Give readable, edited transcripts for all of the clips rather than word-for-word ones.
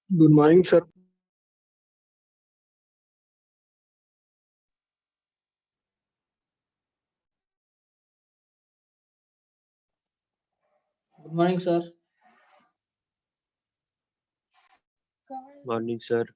Good morning sir. Good morning sir. Morning sir.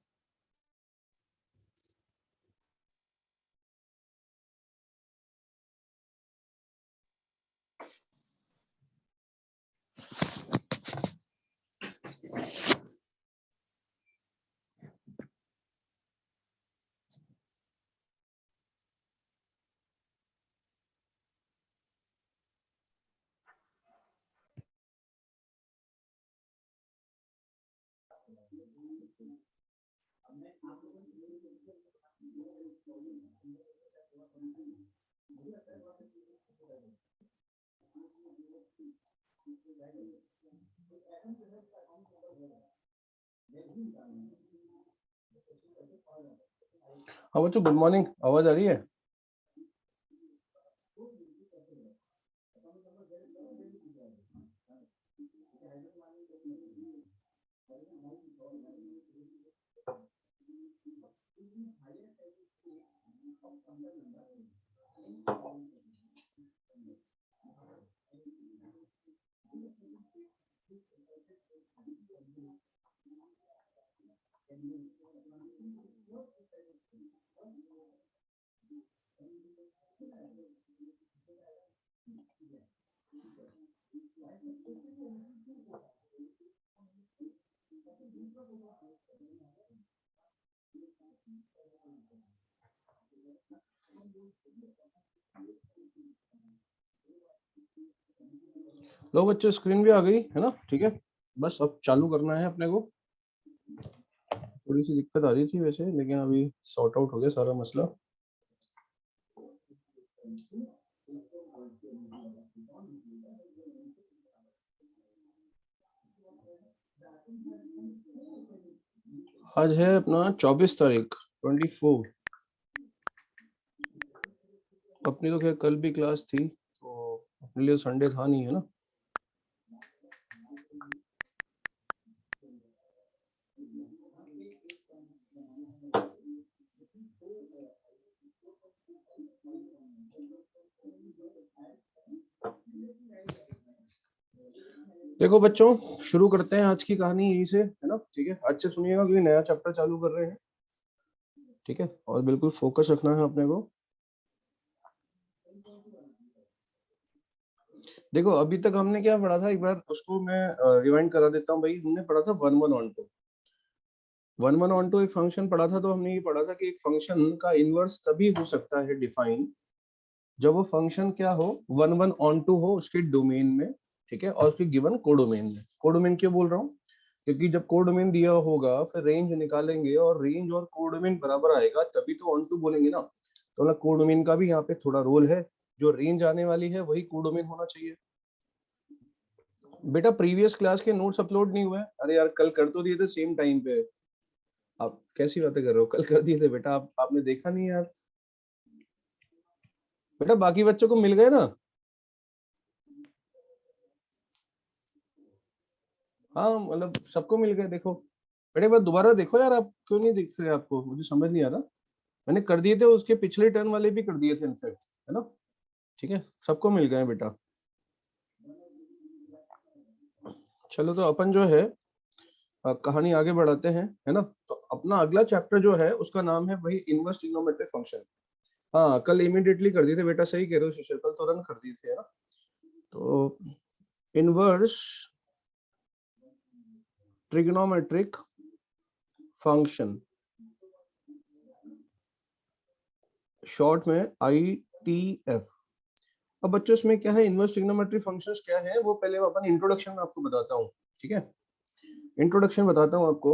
हाँ बच्चों, good morning. आवाज आ रही है? लो बच्चों, स्क्रीन भी आ गई है ना? ठीक है, बस अब चालू करना है अपने को। थोड़ी सी दिक्कत आ रही थी वैसे, लेकिन अभी सॉर्ट आउट हो गया सारा मसला। आज है अपना 24 तारीख 24। अपनी तो खैर कल भी क्लास थी, तो अपने लिए संडे था नहीं, है ना? देखो बच्चों, शुरू करते हैं आज की कहानी यहीं से, है ना? ठीक है, आज से सुनिएगा क्योंकि नया चैप्टर चालू कर रहे हैं। ठीक है, और बिल्कुल फोकस रखना है अपने को। देखो, अभी तक हमने क्या पढ़ा था, एक बार उसको मैं रिवाइंड करा देता हूँ भाई। हमने पढ़ा था 1 1 on 2। 1 1 on 2 एक फंक्शन पढ़ा था, तो हमने ये पढ़ा था कि एक फंक्शन का इनवर्स तभी हो सकता है डिफाइन जब वो फंक्शन क्या हो, 1 1 on 2 हो उसके डोमेन में। ठीक है, और उसके गिवन कोडोमेन में। कोडोमेन क्यों बोल रहा हूँ? क्योंकि जब कोडोमेन दिया होगा फिर रेंज निकालेंगे, और रेंज और कोडोमेन बराबर आएगा तभी तो ऑन टू बोलेंगे ना। तो ना कोडोमेन का भी यहाँ पे थोड़ा रोल है। जो रेंज आने वाली है वही कोडोमेन होना चाहिए। बेटा, प्रीवियस क्लास के नोट्स अपलोड नहीं हुए? अरे यार, कल कर तो दिए थे सेम टाइम पे। आप कैसी बातें कर रहे हो? कल कर दिए थे बेटा, आपने देखा नहीं यार? बेटा, बाकी बच्चों को मिल गए ना? हाँ, मतलब सबको मिल गए। देखो बेटा, एक बार दोबारा देखो यार। आप क्यों नहीं दिख रहे? आपको मुझे समझ नहीं आ रहा। मैंने कर दिए थे, उसके पिछले टर्न वाले भी कर दिए थे इनफैक्ट, है ना? ठीक है, सबको मिल गए बेटा। चलो, तो अपन जो है कहानी आगे बढ़ाते हैं, है ना? तो अपना अगला चैप्टर जो है उसका नाम है वही इनवर्स ट्रिग्नोमेट्रिक फंक्शन। हाँ, कल इमीडिएटली कर दिए थे बेटा, सही कह रहे हो शिशिर, कल तुरंत कर दिए थे, है ना? तो इनवर्स ट्रिग्नोमेट्रिक फंक्शन, शॉर्ट में ITF। अब बच्चों, इसमें क्या है, इनवर्स ट्रिग्नोमेट्रिक फंक्शंस क्या है, वो पहले अपन इंट्रोडक्शन में आपको बताता हूँ। ठीक है, इंट्रोडक्शन बताता हूँ आपको।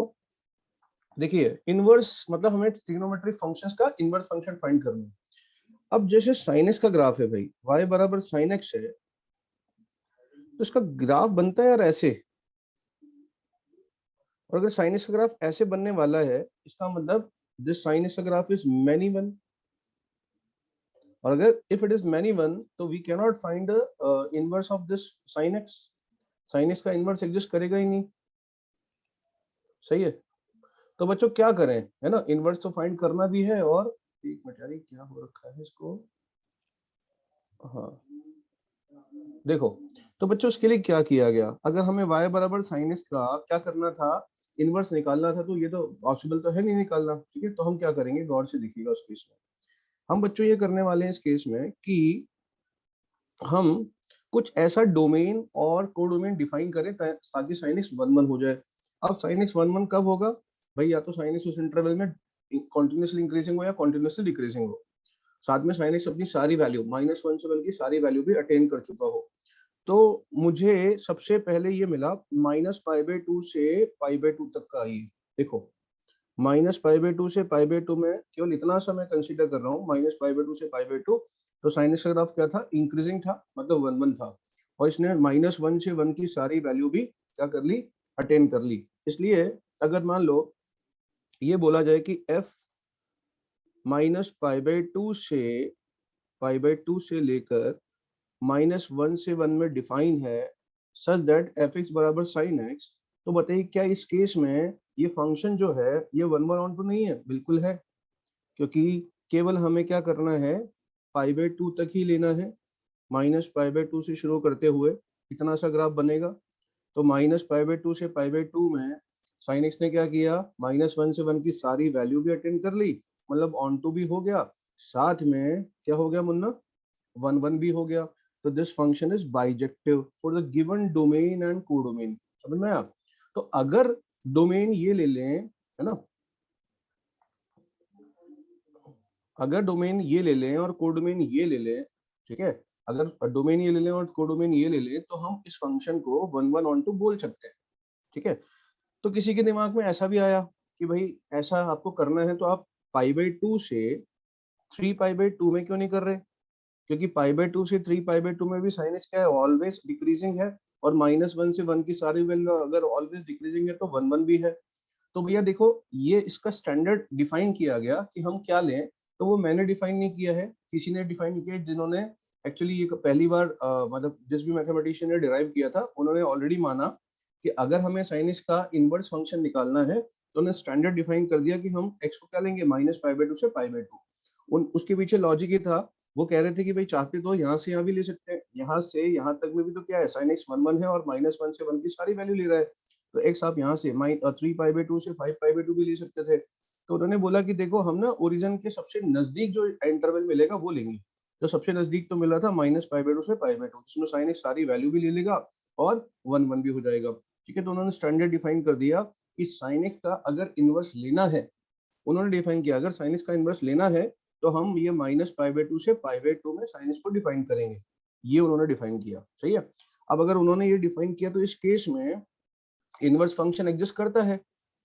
देखिए, इनवर्स मतलब हमें ट्रिग्नोमेट्रिक फंक्शंस का इनवर्स फंक्शन फाइंड करना है। अब जैसे साइन एक्स का ग्राफ है भाई, y बराबर साइन एक्स है, तो इसका ग्राफ बनता है यार ऐसे। और अगर साइन एक्स का ग्राफ ऐसे बनने वाला है, इसका मतलब दिस साइन एक्स का ग्राफ इज मैनी वन। और अगर if it is many one, तो we can not find inverse of this sine x. Sine x का इनवर्स एग्जिस्ट करेगा ही नहीं। सही है? तो बच्चों क्या करें, है ना, इनवर्स तो फाइंड करना भी है। और एक मिनट यार, क्या हो रखा है इसको, हाँ देखो, तो बच्चों उसके लिए क्या किया गया, अगर हमें y बराबर साइन एक्स का क्या करना था, इनवर्स निकालना था, तो ये तो पॉसिबल तो है नहीं निकालना, ठीक है। तो हम क्या करेंगे, गौर से देखिएगा उस केस में। हम बच्चों ये करने वाले हैं इस केस में कि हम कुछ ऐसा डोमेन और कोडोमेन डिफाइन करें ताकि साइन एक्स वन वन हो जाए। अब साइन एक्स वन वन कब होगा भाई, या तो साइन एक्स उस इंटरवल में कॉन्टिन्यूसली इंक्रीजिंग हो या कॉन्टिन्यूसली डिक्रीजिंग हो, साथ में साइन एक्स अपनी सारी वैल्यू -1 से 1 की सारी वैल्यू भी अटेन कर चुका हो। तो मुझे सबसे पहले ये मिला -π/2 से π/2 तक का। ये देखो, -π/2 से π/2 में केवल इतना सा मैं कंसीडर कर रहा हूँ, -π/2 से π/2। तो साइन एक्स का ग्राफ क्या था, इंक्रीजिंग था, मतलब 1 1 था। और इसने -1 से 1 की सारी वैल्यू भी क्या कर ली, अटेन कर ली। इसलिए अगर मान लो ये बोला जाए कि f -π/2 से π/2 से लेकर -1 से 1 में डिफाइन है, सच दैट एफ एक्स बराबर साइन एक्स। तो बताइए क्या इस केस में ये फंक्शन जो है ये 1/2 नहीं है? बिल्कुल है, क्योंकि केवल हमें क्या करना है, π/2 तक ही लेना है। -π/2 से शुरू करते हुए इतना सा ग्राफ बनेगा। तो -π/2 से π/2 में साइन एक्स ने क्या किया, -1 से 1 की सारी वैल्यू भी अटेंड कर ली, मतलब ऑन टू भी हो गया, साथ में क्या हो गया मुन्ना, 1 1 भी हो गया। तो this function is bijective for the given domain and codomain. समझ में आया? तो अगर डोमेन ये ले लें, है ना, अगर डोमेन ये ले लें और कोडोमेन ये ले लें, ठीक है, अगर डोमेन ये ले लें और कोडोमेन ये ले लें, तो हम इस फंक्शन को 1 1 ऑन टू बोल सकते हैं, ठीक है। तो किसी के दिमाग में ऐसा भी आया कि भाई ऐसा आपको करना है तो आप π/2 से 3π/2 में क्यों नहीं कर रहे, क्योंकि π/2 से 3π/2 में भी साइन एक्स क्या है, ऑलवेज डिक्रीजिंग है। और -1 से 1 की सारी वैल्यू अगर ऑलवेज डिक्रीजिंग है तो 1 1 भी है। तो भैया देखो, ये इसका स्टैंडर्ड डिफाइन किया गया कि हम क्या लें। तो वो मैंने डिफाइन नहीं किया है, किसी ने डिफाइन किया है, जिन्होंने एक्चुअली ये पहली बार मतलब जिस भी मैथमेटिशियन ने डिराइव किया था, उन्होंने ऑलरेडी माना कि अगर हमें साइन एक्स का इनवर्स फंक्शन निकालना है, तो उन्होंने स्टैंडर्ड डिफाइन कर दिया कि हम एक्स को क्या लेंगे, -π/2 से π/2। उसके पीछे लॉजिक ये था, वो कह रहे थे कि भाई चाहते तो यहाँ से यहाँ भी ले सकते हैं, यहाँ से यहाँ तक में भी तो क्या है, साइन एक्स 1 1 है और -1 से 1 की सारी वैल्यू ले रहा है। तो एक्स आप यहाँ से 3π/2 से 5π/2 भी ले सकते थे। तो उन्होंने बोला कि देखो हम ना ओरिजिन के सबसे नजदीक जो इंटरवल मिलेगा वो लेंगे। तो सबसे नजदीक तो मिला था -π/2 से π/2, जिसमें साइन एक्स सारी वैल्यू भी ले लेगा और 1 1 भी हो जाएगा, ठीक है। तो उन्होंने स्टैंडर्ड डिफाइन कर दिया कि साइन एक्स का अगर इनवर्स लेना है, उन्होंने डिफाइन किया अगर साइन एक्स का इनवर्स लेना है तो हम ये -π/2 से π/2 में साइन एक्स को डिफाइन करेंगे। ये उन्होंने डिफाइन किया, सही है। अब अगर उन्होंने ये डिफाइन किया तो इस केस में इनवर्स फंक्शन एग्जिस्ट करता है,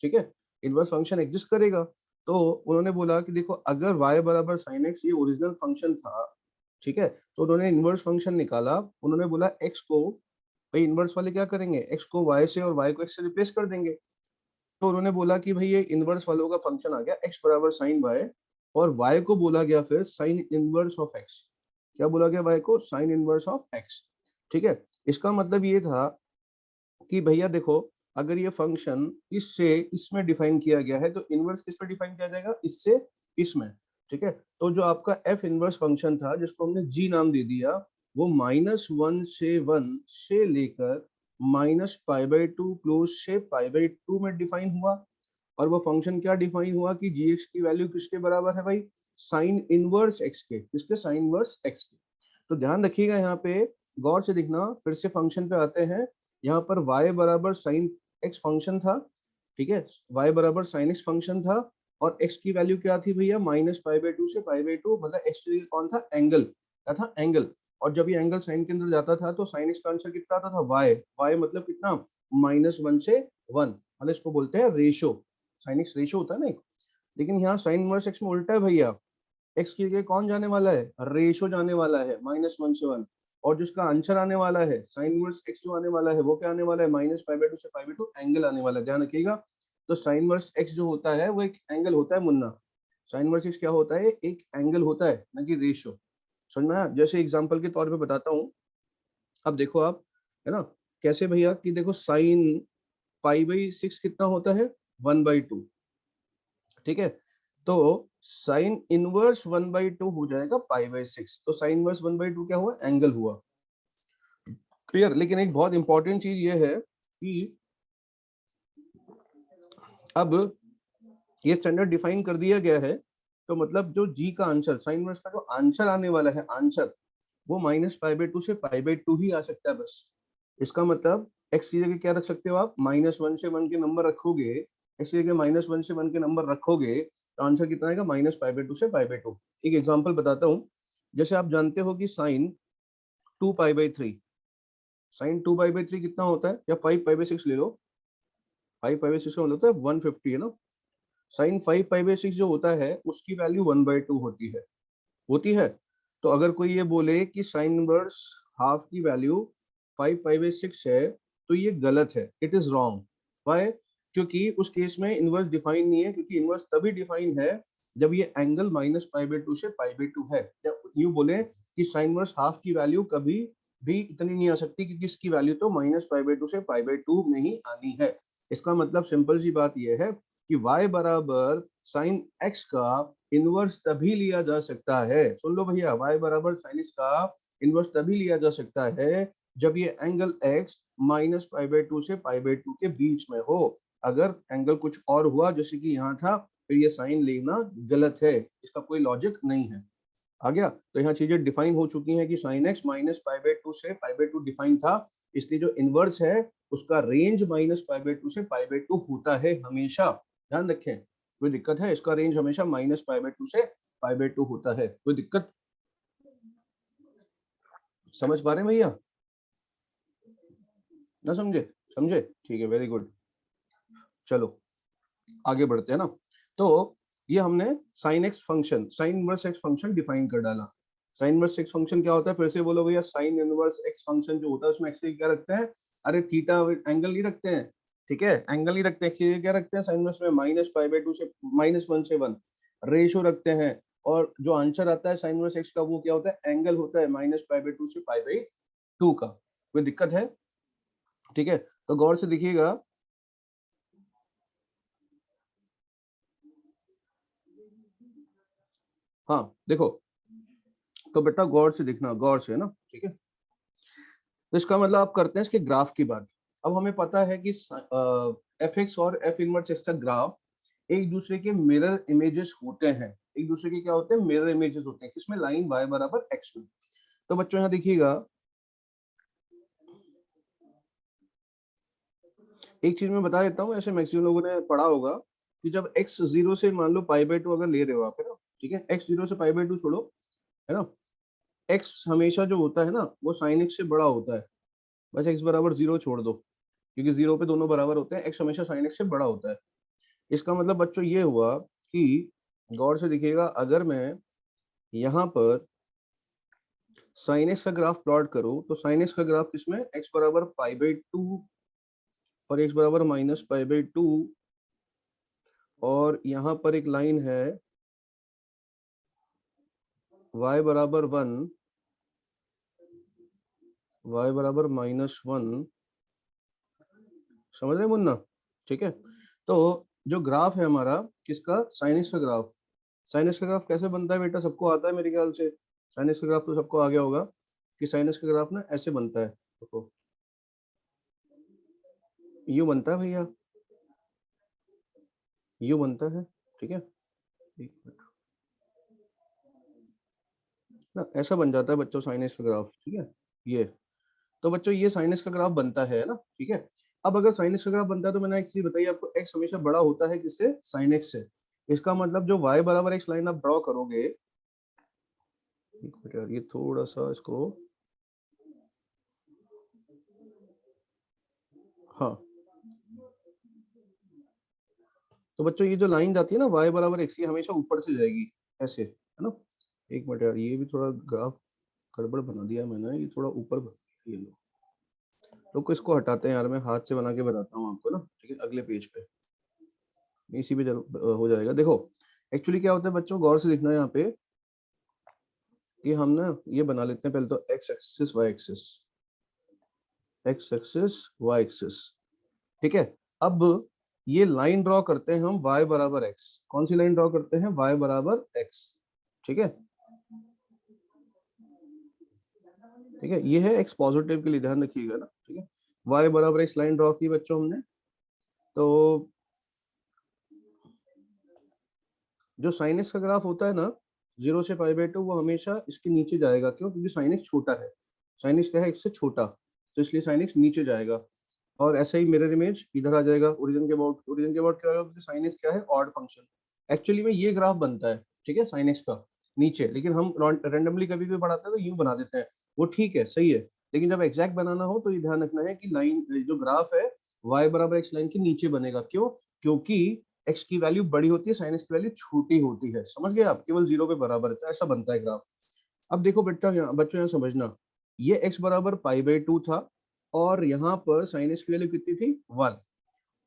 ठीक है, इनवर्स फंक्शन एग्जिस्ट करेगा। तो उन्होंने बोला कि देखो अगर y बराबर साइन एक्स ये ओरिजिनल फंक्शन था, ठीक है, तो उन्होंने इनवर्स फंक्शन निकाला। उन्होंने बोला x को, भाई इनवर्स वाले क्या करेंगे, x को y से और y को x से रिप्लेस कर देंगे। तो उन्होंने बोला कि भाई ये इनवर्स वालों का फंक्शन आ गया x बराबर साइन y, और y को बोला गया फिर साइन इनवर्स ऑफ x। क्या बोला गया y को, साइन इनवर्स ऑफ x, ठीक है। इसका मतलब ये था कि भैया देखो, अगर ये फंक्शन इससे इसमें डिफाइन किया गया है तो इनवर्स किस पे डिफाइन किया जाएगा, इससे इसमें, ठीक है। तो जो आपका एफ इनवर्स फंक्शन था जिसको हमने जी नाम दे दिया, वो -1 से 1 से लेकर -π/2 क्लोज से π/2 में डिफाइन हुआ। और वो फंक्शन क्या डिफाइन हुआ कि जी एक्स की वैल्यू किसके बराबर है भाई, साइन इनवर्स एक्स के, किसके, साइन इनवर्स एक्स के। तो ध्यान रखिएगा यहाँ पे, गौर से दिखना, फिर से फंक्शन पे आते हैं। यहाँ पर y बराबर साइन एक्स फंक्शन था, ठीक है, y बराबर साइन एक्स फंक्शन था। और x की वैल्यू क्या थी भैया, -π/2 से π/2, मतलब x के लिए कौन था, एंगल, क्या था, एंगल। और जब ये एंगल साइन के अंदर जाता था तो साइन एक्स का आंसर कितना आता था, y मतलब कितना, -1 से 1, मतलब इसको बोलते हैं रेशो, साइन एक्स रेशो होता है ना एक। लेकिन यहाँ साइन इनवर्स एक्स में उल्टा है भैया, एक्स की जगह कौन जाने वाला है, रेशो जाने वाला है -1 से 1। और जिसका आंसर आने वाला है साइन इनवर्स एक्स जो आने वाला है वो क्या आने वाला है, -π/2 से π/2 एंगल आने वाला है, ध्यान रखिएगा। तो साइन इनवर्स एक्स जो होता है वो एक एंगल होता है मुन्ना, साइन इनवर्स एक्स क्या होता है, एक एंगल होता है, ना कि रेशो। समझ में आया? जैसे एग्जांपल के तौर पे बताता हूँ, अब देखो आप, है ना, कैसे भैया, कि देखो साइन π/6 कितना होता है, 1/2, ठीक है, तो साइन इनवर्स 1/2 हो जाएगा π/6। तो साइन इनवर्स 1/2 क्या हुआ, एंगल हुआ। क्लियर। लेकिन एक बहुत इंपॉर्टेंट चीज ये है कि अब ये स्टैंडर्ड डिफाइन कर दिया गया है, तो मतलब जो जी का आंसर, साइन इनवर्स का जो आंसर आने वाला है, आंसर वो -π/2 से π/2 ही आ सकता है बस। इसका मतलब x की जगह क्या रख सकते हो आप, -1 से 1 के नंबर रखोगे, x की जगह -1 से 1 के नंबर रखोगे तो आंसर कितना आएगा, -π/2 से π/2। एक एग्जांपल बताता हूँ। जैसे आप जानते हो कि साइन 2π/3, साइन 2π/3 कितना होता है, या 5π/6 ले लो, 5π/6 का मतलब होता है 150, है ना। साइन 5π/6 जो होता है उसकी वैल्यू 1/2 होती है। तो अगर कोई ये बोले कि साइन इनवर्स हाफ की वैल्यू 5π/6 है, तो ये गलत है, इट इज रॉन्ग। वाई? क्योंकि उस केस में इनवर्स डिफाइन नहीं है, क्योंकि इनवर्स तभी डिफाइन है जब ये एंगल -π/2 से π/2 है। या यूं बोले कि साइन इनवर्स हाफ की वैल्यू कभी भी इतनी नहीं आ सकती, क्योंकि इसकी वैल्यू तो -π/2 से π/2 में ही आनी है। इसका मतलब सिंपल सी बात यह है कि y बराबर साइन x का इनवर्स तभी लिया जा सकता है, सुन लो भैया, y बराबर साइन x का इनवर्स तभी लिया जा सकता है जब ये एंगल x -π/2 से π/2 के बीच में हो। अगर एंगल कुछ और हुआ, जैसे कि यहाँ था, फिर ये साइन लेना गलत है, इसका कोई लॉजिक नहीं है। आ गया? तो यहाँ चीजें डिफाइन हो चुकी हैं कि साइन x -π/2 से π/2 डिफाइन था, इसलिए जो इनवर्स है उसका रेंज -π/2 से π/2 होता है हमेशा। ध्यान रखें, कोई दिक्कत है, इसका रेंज हमेशा -π/2 से π/2 होता है। कोई दिक्कत समझ पा रहे हैं भैया, ना समझे? समझे? ठीक है, वेरी गुड। चलो आगे बढ़ते हैं ना। तो ये हमने sine x function, sine inverse x function define कर डाला। साइन इनवर्स एक्स फंक्शन क्या होता है, फिर से बोलो भैया। साइन इनवर्स एक्स फंक्शन जो होता है उसमें एक्स की क्या रखते हैं, अरे थीटा एंगल नहीं रखते हैं, ठीक है, एंगल नहीं रखते, एक्स की क्या रखते हैं साइन इनवर्स में, -π/2 से -1 से 1 रेशो रखते हैं। और जो आंसर आता है साइन इनवर्स एक्स का वो क्या होता है, एंगल होता है -π/2 से π/2 का। कोई दिक्कत है? ठीक है, तो गौर से देखिएगा। हाँ देखो, तो बेटा गौर से देखना, गौर से, है ना, ठीक है। तो इसका मतलब आप करते हैं इसके ग्राफ की बात। अब हमें पता है कि एफ एक्स और एफ इनवर्स एक्स का ग्राफ एक दूसरे के मिरर इमेजेस होते हैं। एक दूसरे के क्या होते हैं, मिरर इमेजेस होते हैं, किसमें, लाइन y बराबर x में। तो बच्चों यहाँ देखिएगा, एक चीज मैं बता देता हूँ, ऐसे मैक्सिमम लोगों ने पढ़ा होगा कि जब x 0 से मान लो π/2 अगर ले रहे हो आप, है ना, ठीक है, x 0 से π/2 छोड़ो, है ना, x हमेशा जो होता है ना वो sin x से बड़ा होता है। बस x बराबर 0 छोड़ दो, क्योंकि 0 पे दोनों बराबर होते हैं, x हमेशा sin x से बड़ा होता है। इसका मतलब बच्चों ये हुआ कि, गौर से देखिएगा, अगर मैं यहाँ पर sin x का ग्राफ प्लॉट करूं, तो sin x का ग्राफ किसमें, x बराबर π/2 और x बराबर -π/2, और यहाँ पर एक लाइन है y बराबर 1, y बराबर -1। समझ रहे हैं मुन्ना? ठीक है, तो जो ग्राफ है हमारा किसका, sin x का ग्राफ। sin x का ग्राफ कैसे बनता है बेटा, सबको आता है मेरे ख्याल से, sin x का ग्राफ तो सबको आ गया होगा कि sin x का ग्राफ ना ऐसे बनता है, देखो यूं बनता है भैया, यूं बनता है, ठीक है, एक मिनट ना, ऐसा बन जाता है बच्चों sin x का ग्राफ, ठीक है, ये। तो बच्चों ये sin x का ग्राफ बनता है ना, ठीक है। अब अगर sin x का ग्राफ बनता है, तो मैंने एक चीज बताई आपको, x हमेशा बड़ा होता है किससे, sin x से। इसका मतलब जो y बराबर x लाइन आप ड्रॉ करोगे, एक मिनट यार, ये थोड़ा सा इसको, हाँ, तो बच्चों ये जो लाइन जाती है ना y बराबर x, ये हमेशा ऊपर से जाएगी ऐसे, है ना। एक मिनट यार, ये भी थोड़ा ग्राफ गड़बड़ बना दिया मैंने, ये थोड़ा ऊपर बना दिया, ये लो, तो इसको हटाते हैं यार, मैं हाथ से बना के बताता हूँ आपको ना, ठीक है, अगले पेज पे इसी पे हो जाएगा। देखो एक्चुअली क्या होता है बच्चों, गौर से देखना है यहाँ पे कि हम ना ये बना लेते हैं पहले तो x axis y axis, x axis y axis, ठीक है। अब ये लाइन ड्रॉ करते हैं हम y बराबर x। कौन सी लाइन ड्रॉ करते हैं? y बराबर x। ठीक है, ठीक है, ये है x पॉजिटिव के लिए, ध्यान रखिएगा ना। ठीक है, y बराबर x लाइन ड्रॉ की बच्चों हमने। तो जो sin x का ग्राफ होता है ना 0 से π/2, वो हमेशा इसके नीचे जाएगा। क्यों? क्योंकि sin x छोटा है। sin x क्या है? x से छोटा, तो इसलिए sin x नीचे जाएगा। और ऐसा ही मिरर इमेज इधर आ जाएगा ओरिजिन के अबाउट। ओरिजिन के अबाउट क्या होगा? क्योंकि sin x क्या है? Odd function. एक्चुअली में ये ग्राफ बनता है, ठीक है, sin x का नीचे, लेकिन हम रैंडमली कभी भी बढ़ाते हैं तो यूं बना देते हैं। वो ठीक है, सही है, लेकिन जब एग्जैक्ट बनाना हो तो ये ध्यान रखना है कि लाइन जो ग्राफ है y बराबर x लाइन के नीचे बनेगा। क्यों? क्योंकि x की वैल्यू बड़ी होती है, sin x की वैल्यू छोटी होती है। समझ गए आप? केवल 0 पे बराबर है, तो ऐसा बनता है ग्राफ। अब देखो बेटा, यहाँ बच्चों यहाँ समझना, ये x बराबर π/2 था, और यहाँ पर sin x की वैल्यू कितनी थी? 1।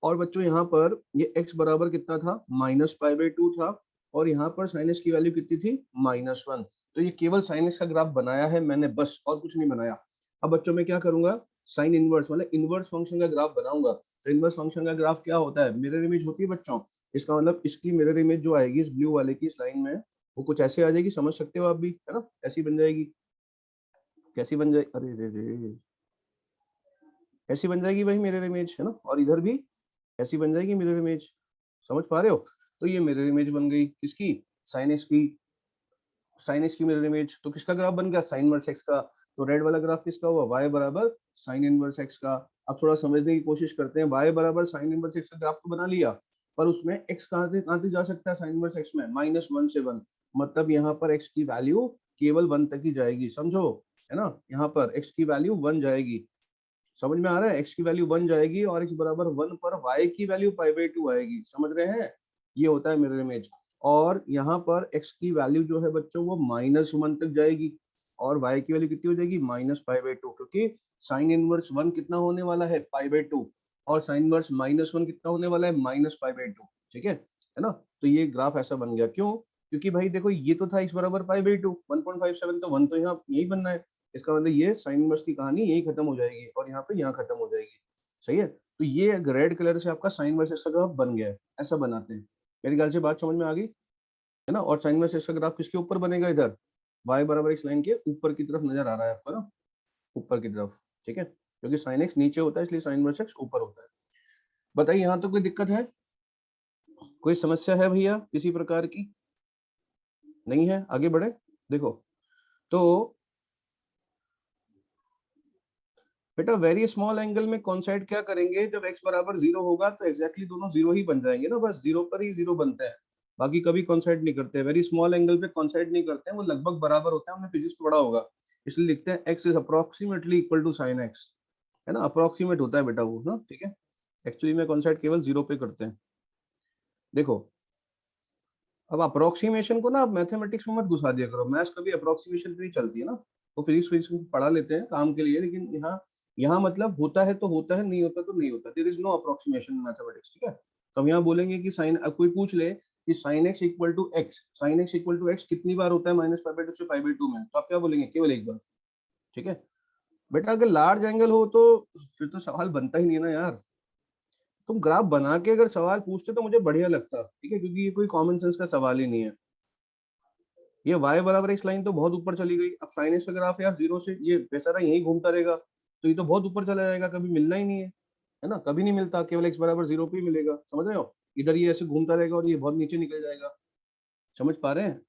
और बच्चों यहाँ पर ये x बराबर कितना था? -π/2 था, और यहाँ पर sin x की वैल्यू कितनी थी? -1। तो ये केवल sin x का ग्राफ बनाया है मैंने, बस, और कुछ नहीं बनाया। अब बच्चों मैं क्या करूंगा? साइन इनवर्स मतलब इनवर्स फंक्शन का ग्राफ बनाऊंगा। तो इनवर्स फंक्शन का ग्राफ क्या होता है? मिरर इमेज होती है बच्चों। इसका मतलब इसकी मिरर इमेज जो आएगी इस ब्लू वाले की इस लाइन में, वो कुछ ऐसे आ जाएगी। समझ सकते हो आप भी, है ना? ऐसी बन जाएगी। कैसी बन जाएगी? अरे रे रे, ऐसी बन जाएगी भाई मिरर इमेज, है ना? और इधर भी ऐसी बन जाएगी मिरर इमेज। समझ पा रहे हो? तो ये मिरर इमेज बन गई किसकी? साइन एक्स की। साइन एक्स की मिरर इमेज। तो किसका ग्राफ बन गया? साइन इनवर्स एक्स का। तो रेड वाला ग्राफ किसका हुआ? y बराबर साइन इनवर्स एक्स का। अब थोड़ा समझने की कोशिश करते हैं। y बराबर साइन इनवर्स एक्स का ग्राफ तो बना लिया, पर उसमें x कहाँ से जा सकता है? साइन इनवर्स एक्स में -1 से 1। मतलब यहाँ पर x की वैल्यू केवल 1 तक ही जाएगी, समझो, है ना? यहाँ पर x की वैल्यू 1 जाएगी। समझ में आ रहा है? x की वैल्यू 1 जाएगी, और x बराबर 1 पर y की वैल्यू π/2 आएगी। समझ रहे हैं? ये होता है मिरर इमेज। और यहाँ पर x की वैल्यू जो है बच्चों वो -1 तक जाएगी, और y की वैल्यू कितनी हो जाएगी? -π/2, क्योंकि साइन इनवर्स 1 कितना होने वाला है? π/2, और साइन इनवर्स -1 कितना होने वाला है? -π/2। ठीक है ना? तो ये ग्राफ ऐसा बन गया। क्यों? क्योंकि भाई देखो, ये तो था x बराबर π/2 1.57, तो 1 तो यहाँ यही बनना है। इसका मतलब ये साइन इनवर्स की कहानी यही खत्म हो जाएगी, और यहाँ पे यहाँ खत्म हो जाएगी। सही है? तो ये रेड कलर से आपका साइन इनवर्स का ग्राफ बन गया है। ऐसा बनाते हैं। मेरे ख्याल से बात समझ में आ गई, है ना? और साइन इनवर्स का ग्राफ किसके ऊपर बनेगा? इधर y बराबर इस लाइन के ऊपर की तरफ नजर आ रहा है आपको ना, ऊपर की तरफ। ठीक है, क्योंकि साइन एक्स नीचे होता है इसलिए साइन इनवर्स एक्स ऊपर होता है। बताइए, यहाँ तो कोई दिक्कत है? कोई समस्या है भैया किसी प्रकार की? नहीं है? आगे बढ़े। देखो, तो बेटा वेरी स्मॉल एंगल में कॉन्साइड क्या करेंगे? जब x बराबर 0 होगा तो एग्जैक्टली दोनों 0 ही बन जाएंगे ना, बस 0 पर ही 0 बनते हैं, बाकी कभी कॉन्साइड नहीं करते। वेरी स्मॉल एंगल पे कॉन्साइड नहीं करते हैं, वो लगभग बराबर होते हैं। हमने फिजिक्स पढ़ा होगा, इसलिए लिखते हैं x is approximately equal to sine x, है ना? अप्रोक्सीमेट होता है बेटा वो ना, ठीक है? एक्चुअली में कॉन्साइड केवल 0 पे करते हैं। देखो, अब अप्रोक्सीमेशन को ना आप मैथमेटिक्स में मत घुसा दिया करो। मैथ्स कभी अप्रोक्सीमेशन पे नहीं चलती है ना, तो फिजिक्स में पढ़ा लेते हैं काम के लिए, लेकिन यहाँ यहाँ मतलब होता है तो होता है, नहीं होता तो नहीं होता। There is no approximation in mathematics. ठीक है, तो हम यहाँ बोलेंगे कि साइन, अब कोई पूछ ले कि sine x equal to x, sine x equal to x कितनी बार होता है -π/2 से π/2 में? तो आप क्या बोलेंगे? केवल एक बार। ठीक है बेटा, अगर लार्ज एंगल हो तो फिर तो सवाल बनता ही नहीं है ना यार। तुम ग्राफ बना के अगर सवाल पूछते तो मुझे बढ़िया लगता, ठीक है, क्योंकि ये कोई कॉमन सेंस का सवाल ही नहीं है। ये y बराबर x लाइन तो बहुत ऊपर चली गई। अब साइन एक्स का ग्राफ यार 0 से ये बेचारा यही घूमता रहेगा, तो ये तो बहुत ऊपर चला जाएगा, कभी मिलना ही नहीं है ना? कभी नहीं मिलता, केवल x बराबर 0 पे ही मिलेगा। समझ रहे हो? इधर ये ऐसे घूमता रहेगा और ये बहुत नीचे निकल जाएगा। समझ पा रहे हैं?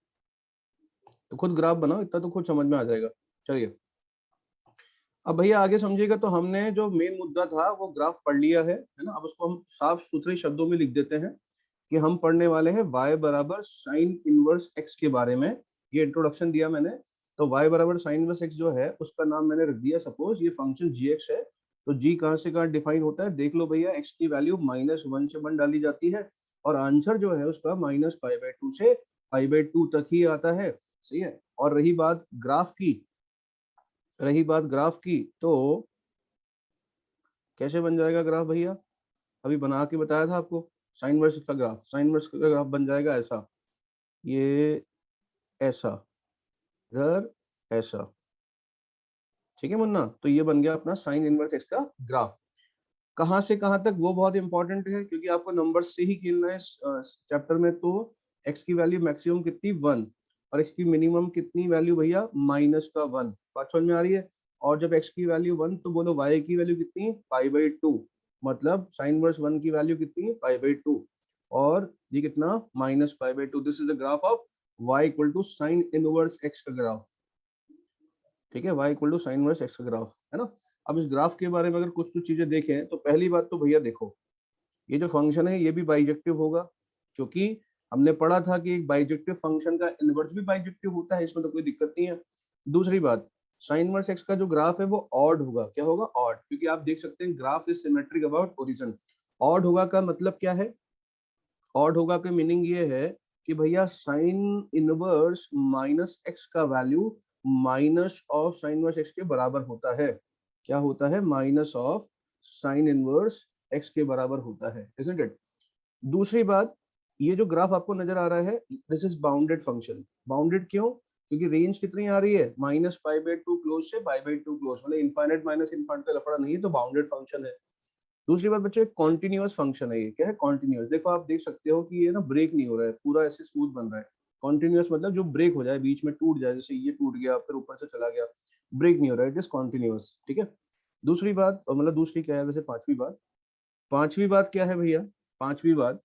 तो खुद ग्राफ बनाओ, इतना तो खुद समझ में आ जाएगा। चलिए, अब भैया आगे समझिएगा। तो हमने जो मेन मुद्दा था वो ग्राफ पढ़ लिया है ना? अब उसको हम साफ सुथरे शब्दों में लिख देते हैं कि हम पढ़ने वाले हैं y बराबर साइन इनवर्स x के बारे में। ये इंट्रोडक्शन दिया मैंने। तो y बराबर साइन इनवर्स x जो है उसका नाम मैंने रख दिया, सपोज ये फंक्शन gx है। तो g कहाँ से कहाँ डिफाइन होता है देख लो भैया। x की वैल्यू -1 से 1 डाली जाती है, और आंसर जो है उसका -π/2 से π/2 तक ही आता है। सही है? और रही बात ग्राफ की, तो कैसे बन जाएगा ग्राफ भैया? अभी बना के बताया था आपको। साइन वर्स का ग्राफ, साइन वर्स का ग्राफ बन जाएगा ऐसा, ये ऐसा, इधर ऐसा। ठीक है मुन्ना? तो ये बन गया अपना साइन इनवर्स एक्स का ग्राफ। कहाँ से कहाँ तक वो बहुत इंपॉर्टेंट है, क्योंकि आपको नंबर से ही खेलना है चैप्टर में। तो x की वैल्यू मैक्सिमम कितनी 1, और इसकी मिनिमम कितनी वैल्यू भैया -1। बात समझ में आ रही है? और जब x की वैल्यू 1 तो बोलो y की वैल्यू कितनी, π/2। मतलब साइन इनवर्स 1 की वैल्यू कितनी, π/2, और ये कितना -π/2। This is the graph of y equal to sine inverse x का ग्राफ। ठीक है, y equal to sine inverse x का ग्राफ है ना। अब इस ग्राफ के बारे में अगर कुछ कुछ चीजें देखें तो पहली बात तो भैया देखो, ये जो फंक्शन है ये भी बाइजेक्टिव होगा, क्योंकि हमने पढ़ा था कि एक बाइजेक्टिव फंक्शन का इनवर्स भी बाइजेक्टिव होता है, इसमें तो कोई दिक्कत नहीं है। दूसरी बात, साइन इनवर्स x का जो ग्राफ है वो ऑड होगा। क्या होगा? ऑड, क्योंकि आप देख सकते हैं graph is symmetric about origin. Odd होगा का मतलब क्या है? ऑड होगा का मीनिंग ये है कि भैया साइन इनवर्स -x का value minus of sine inverse x के बराबर होता है। क्या होता है? Minus of sine inverse x के बराबर होता है, isn't it? दूसरी बात, ये जो ग्राफ आपको नजर आ रहा है this is bounded function. Bounded क्यों? क्योंकि रेंज कितनी आ रही है, -π/2 क्लोज से π/2 क्लोज, मतलब इनफाइनाइट माइनस इनफाइनाइट का लफड़ा नहीं है, तो बाउंडेड फंक्शन है। दूसरी बात बच्चों, कॉन्टिन्यूअस फंक्शन है ये। क्या है? कॉन्टिन्यूअस। देखो आप देख सकते हो कि ये ना ब्रेक नहीं हो रहा है, पूरा ऐसे स्मूथ बन रहा है। कॉन्टिन्यूअस मतलब जो ब्रेक हो जाए, बीच में टूट जाए, जैसे ये टूट गया फिर ऊपर से चला गया, ब्रेक नहीं हो रहा है, इट इज कॉन्टिन्यूअस। ठीक है। दूसरी बात, मतलब दूसरी क्या है वैसे, पांचवी बात क्या है भैया? पांचवी बात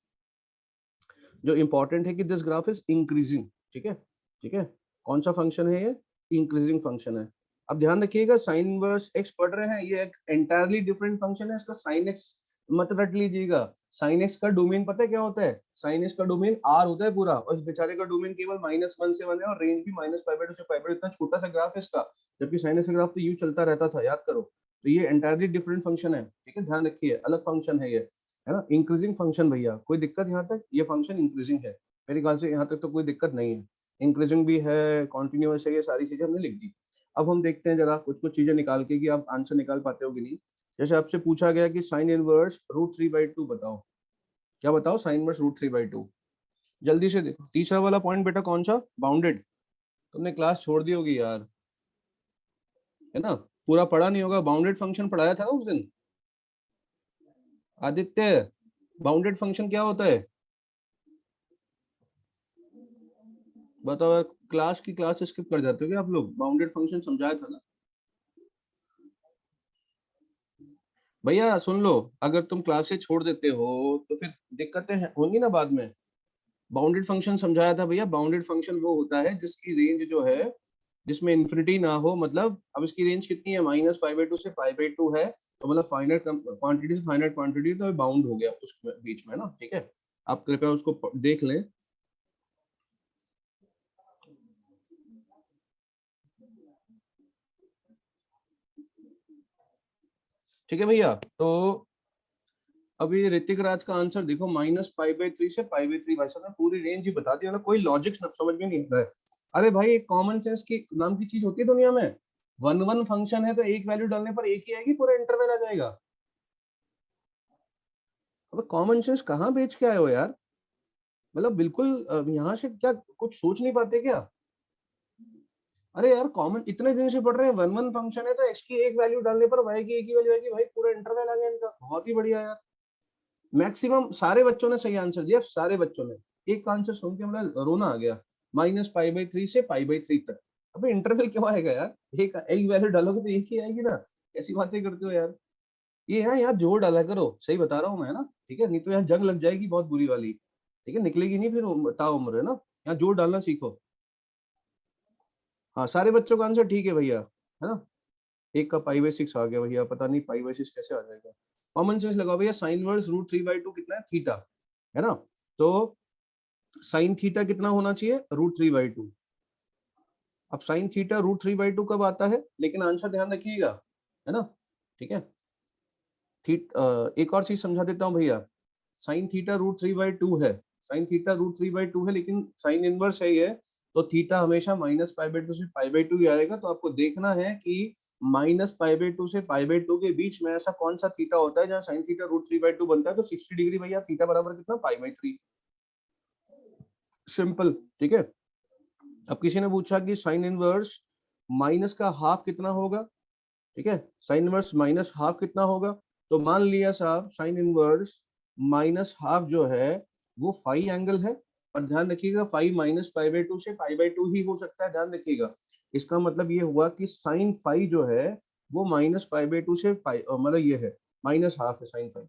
जो इंपॉर्टेंट है कि दिस ग्राफ इज इंक्रीजिंग। ठीक है, ठीक है। कौन सा फंक्शन है ये? इंक्रीजिंग फंक्शन है। अब ध्यान रखिएगा, साइन इनवर्स x पढ़ रहे हैं, ये एक एंटायरली डिफरेंट फंक्शन है, इसका साइन x मत रट लीजिएगा। साइन x का डोमेन पता है क्या होता है? साइन x का डोमेन r होता है पूरा, और इस बेचारे का डोमेन केवल -1 से 1 है, और रेंज भी -π/2 से π/2, इतना छोटा सा ग्राफ है इसका। जबकि साइन x का ग्राफ तो यू चलता रहता था, याद करो। तो ये एंटायरली डिफरेंट फंक्शन है। ठीक है, ध्यान रखिए, अलग फंक्शन है ये, है ना। इंक्रीजिंग फंक्शन भैया, कोई दिक्कत यहाँ तक? ये फंक्शन इंक्रीजिंग है मेरे ख्याल से, यहाँ तक तो कोई दिक्कत नहीं है। इंक्रीजिंग भी है, कॉन्टिन्यूअस है, ये सारी चीजें हमने लिख दी। अब हम देखते हैं जरा कुछ कुछ चीजें निकाल के कि आप आंसर निकाल पाते हो कि नहीं। जैसे आपसे पूछा गया कि साइन इनवर्स √3/2 बताओ। क्या बताओ? Sine inverse √3/2। जल्दी से देखो, तीसरा वाला पॉइंट बेटा कौन सा? बाउंडेड। तुमने क्लास छोड़ दी होगी यार, है ना, पूरा पढ़ा नहीं होगा। बाउंडेड फंक्शन पढ़ाया था ना उस दिन। आदित्य, बाउंडेड फंक्शन क्या होता है बताओ यार। क्लास स्किप कर जाते हो क्या आप लोग? बाउंडेड फंक्शन समझाया था ना भैया। सुन लो, अगर तुम क्लास से छोड़ देते हो तो फिर दिक्कतें होंगी ना बाद में। बाउंडेड फंक्शन समझाया था भैया। बाउंडेड फंक्शन वो होता है जिसकी रेंज जो है, जिसमें इन्फिनिटी ना हो, मतलब अब इसकी रेंज कितनी है, -π/2 से π/2 है, तो मतलब फाइनाइट क्वांटिटी से फाइनाइट क्वांटिटी, तो बाउंड हो गया उस बीच में ना। ठीक है, आप कृपया उसको देख लें। ठीक है भैया, तो अभी ऋतिक राज का आंसर देखो, -π/3 से π/3। भाई साहब ने पूरी रेंज ही बता दिया ना, कोई लॉजिक समझ में नहीं आ रहा है। अरे भाई, एक कॉमन सेंस की नाम की चीज होती है दुनिया में। वन वन फंक्शन है तो एक वैल्यू डालने पर एक ही आएगी, पूरा इंटरवल आ जाएगा। अब कॉमन सेंस कहाँ बेच के आए हो यार? मतलब बिल्कुल यहाँ से क्या कुछ सोच नहीं पाते क्या? अरे यार, कॉमन इतने दिन से पढ़ रहे हैं, वन वन फंक्शन है तो एक्स की एक वैल्यू डालने पर वाई की एक ही वैल्यू आएगी। भाई पूरा इंटरवल आ गया इनका, बहुत ही बढ़िया यार। मैक्सिमम सारे बच्चों ने सही आंसर दिया, सारे बच्चों ने। एक आंसर सुन के मतलब रोना आ गया। -π/3 से π/3 तक। अबे इंटरवल क्यों आएगा यार? एक एक वैल्यू डालोगे तो एक ही आएगी ना। ऐसी बातें करते हो यार। ये है यार, जोर डाला करो, सही बता रहा हूँ मैं ना। ठीक है, नहीं तो यहाँ जंग लग जाएगी बहुत बुरी वाली। ठीक है, निकलेगी नहीं फिर ताउम्र, है ना। यहाँ जोर डालना सीखो। हाँ, सारे बच्चों का आंसर ठीक है भैया, है ना। एक का π/6 आ गया भैया, पता नहीं π/6 कैसे आ जाएगा। कॉमन सेंस लगाओ भैया। साइन वर्स √3/2 कितना है? थीटा, है ना। तो साइन थीटा कितना होना चाहिए? √3/2। अब साइन थीटा √3/2 कब आता है? लेकिन आंसर ध्यान रखिएगा, है ना। ठीक है, एक और चीज समझा देता हूँ भैया। साइन थीटा √3/2 है, साइन थीटा √3/2 है, लेकिन साइन इनवर्स है ये, तो थीटा हमेशा -π/2 से π/2 ही आएगा। तो आपको देखना है कि -π/2 से π/2 के बीच में ऐसा कौन सा थीटा होता है जहाँ साइन थीटा √3/2 बनता है। तो 60 डिग्री भैया, थीटा बराबर कितना? π/3। सिंपल। ठीक है। अब किसी ने पूछा कि साइन इनवर्स माइनस का हाफ कितना होगा? ठीक है, साइन इनवर्स माइनस हाफ कितना होगा? तो मान लिया साहब साइन इनवर्स माइनस हाफ जो है वो फाई एंगल है, और ध्यान रखिएगा phi minus pi by two से पाई बाई टू ही हो सकता है, ध्यान रखिएगा। इसका मतलब ये हुआ कि साइन फाई जो है वो माइनस पाई बाई टू से पाई, मतलब ये है माइनस हाफ है साइन फाई।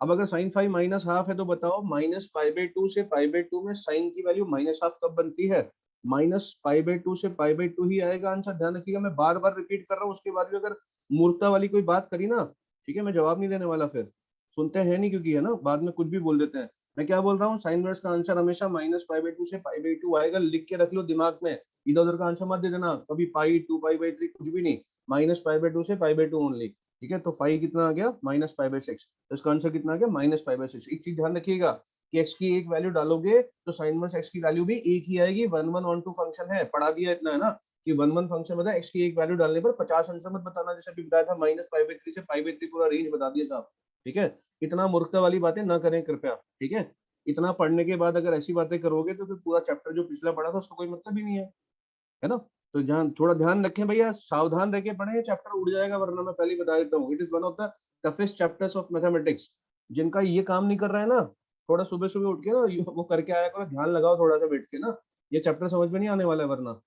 अब अगर साइन फाई माइनस हाफ है तो बताओ माइनस पाई बाई टू से पाई बाई टू में साइन की वैल्यू माइनस हाफ कब बनती है? माइनस पाई बाई टू से पाई बाई टू ही आएगा आंसर, ध्यान रखिएगा। मैं बार बार रिपीट कर रहा हूँ, उसके बाद भी अगर मूर्खता वाली कोई बात करी ना, ठीक है, मैं जवाब नहीं देने वाला फिर। सुनते हैं नहीं, क्योंकि है ना बाद में कुछ भी बोल देते हैं। मैं क्या बोल रहा हूँ, साइन वर्स का आंसर हमेशा माइनस पाई बाई टू से पाई बाई टू आएगा, लिख के रख लो दिमाग में। इधर उधर का आंसर मत दे देना कभी, पाई टू पाई बाई थ्री कुछ भी नहीं, माइनस पाई बाई टू से पाई बाई टू ओनली। ठीक है, तो फाइव कितना आ गया, माइनस पाई बाई सिक्स। तो इसका आंसर कितना आ गया, माइनस पाई बाई सिक्स। एक चीज ध्यान रखिएगा कि x की एक वैल्यू डालोगे तो साइन इनवर्स x की वैल्यू भी एक ही आएगी। 1 1 1 2 फंक्शन है, पढ़ा दिया इतना है ना कि 1 1 फंक्शन मतलब x की एक वैल्यू डालने पर 50 आंसर मत बताना, जैसे अभी बताया था माइनस पाई बाई थ्री से पाई बाई थ्री पूरा रेंज बता दिया साहब। ठीक है, इतना मूर्खता वाली बातें ना करें कृपया। ठीक है, इतना पढ़ने के बाद अगर ऐसी बातें करोगे तो फिर पूरा चैप्टर जो पिछला पढ़ा था उसका कोई मतलब ही नहीं है ना। तो ध्यान, थोड़ा ध्यान रखें भैया, सावधान रह के पढ़ें, चैप्टर उड़ जाएगा वरना, मैं पहले ही बता देता हूँ। It is one of the toughest chapters of mathematics. जिनका ये काम नहीं कर रहा है ना, थोड़ा सुबह सुबह उठ के ना वो करके आया करो, ध्यान लगाओ थोड़ा सा बैठ के ना, ये चैप्टर समझ में नहीं आने वाला है वरना।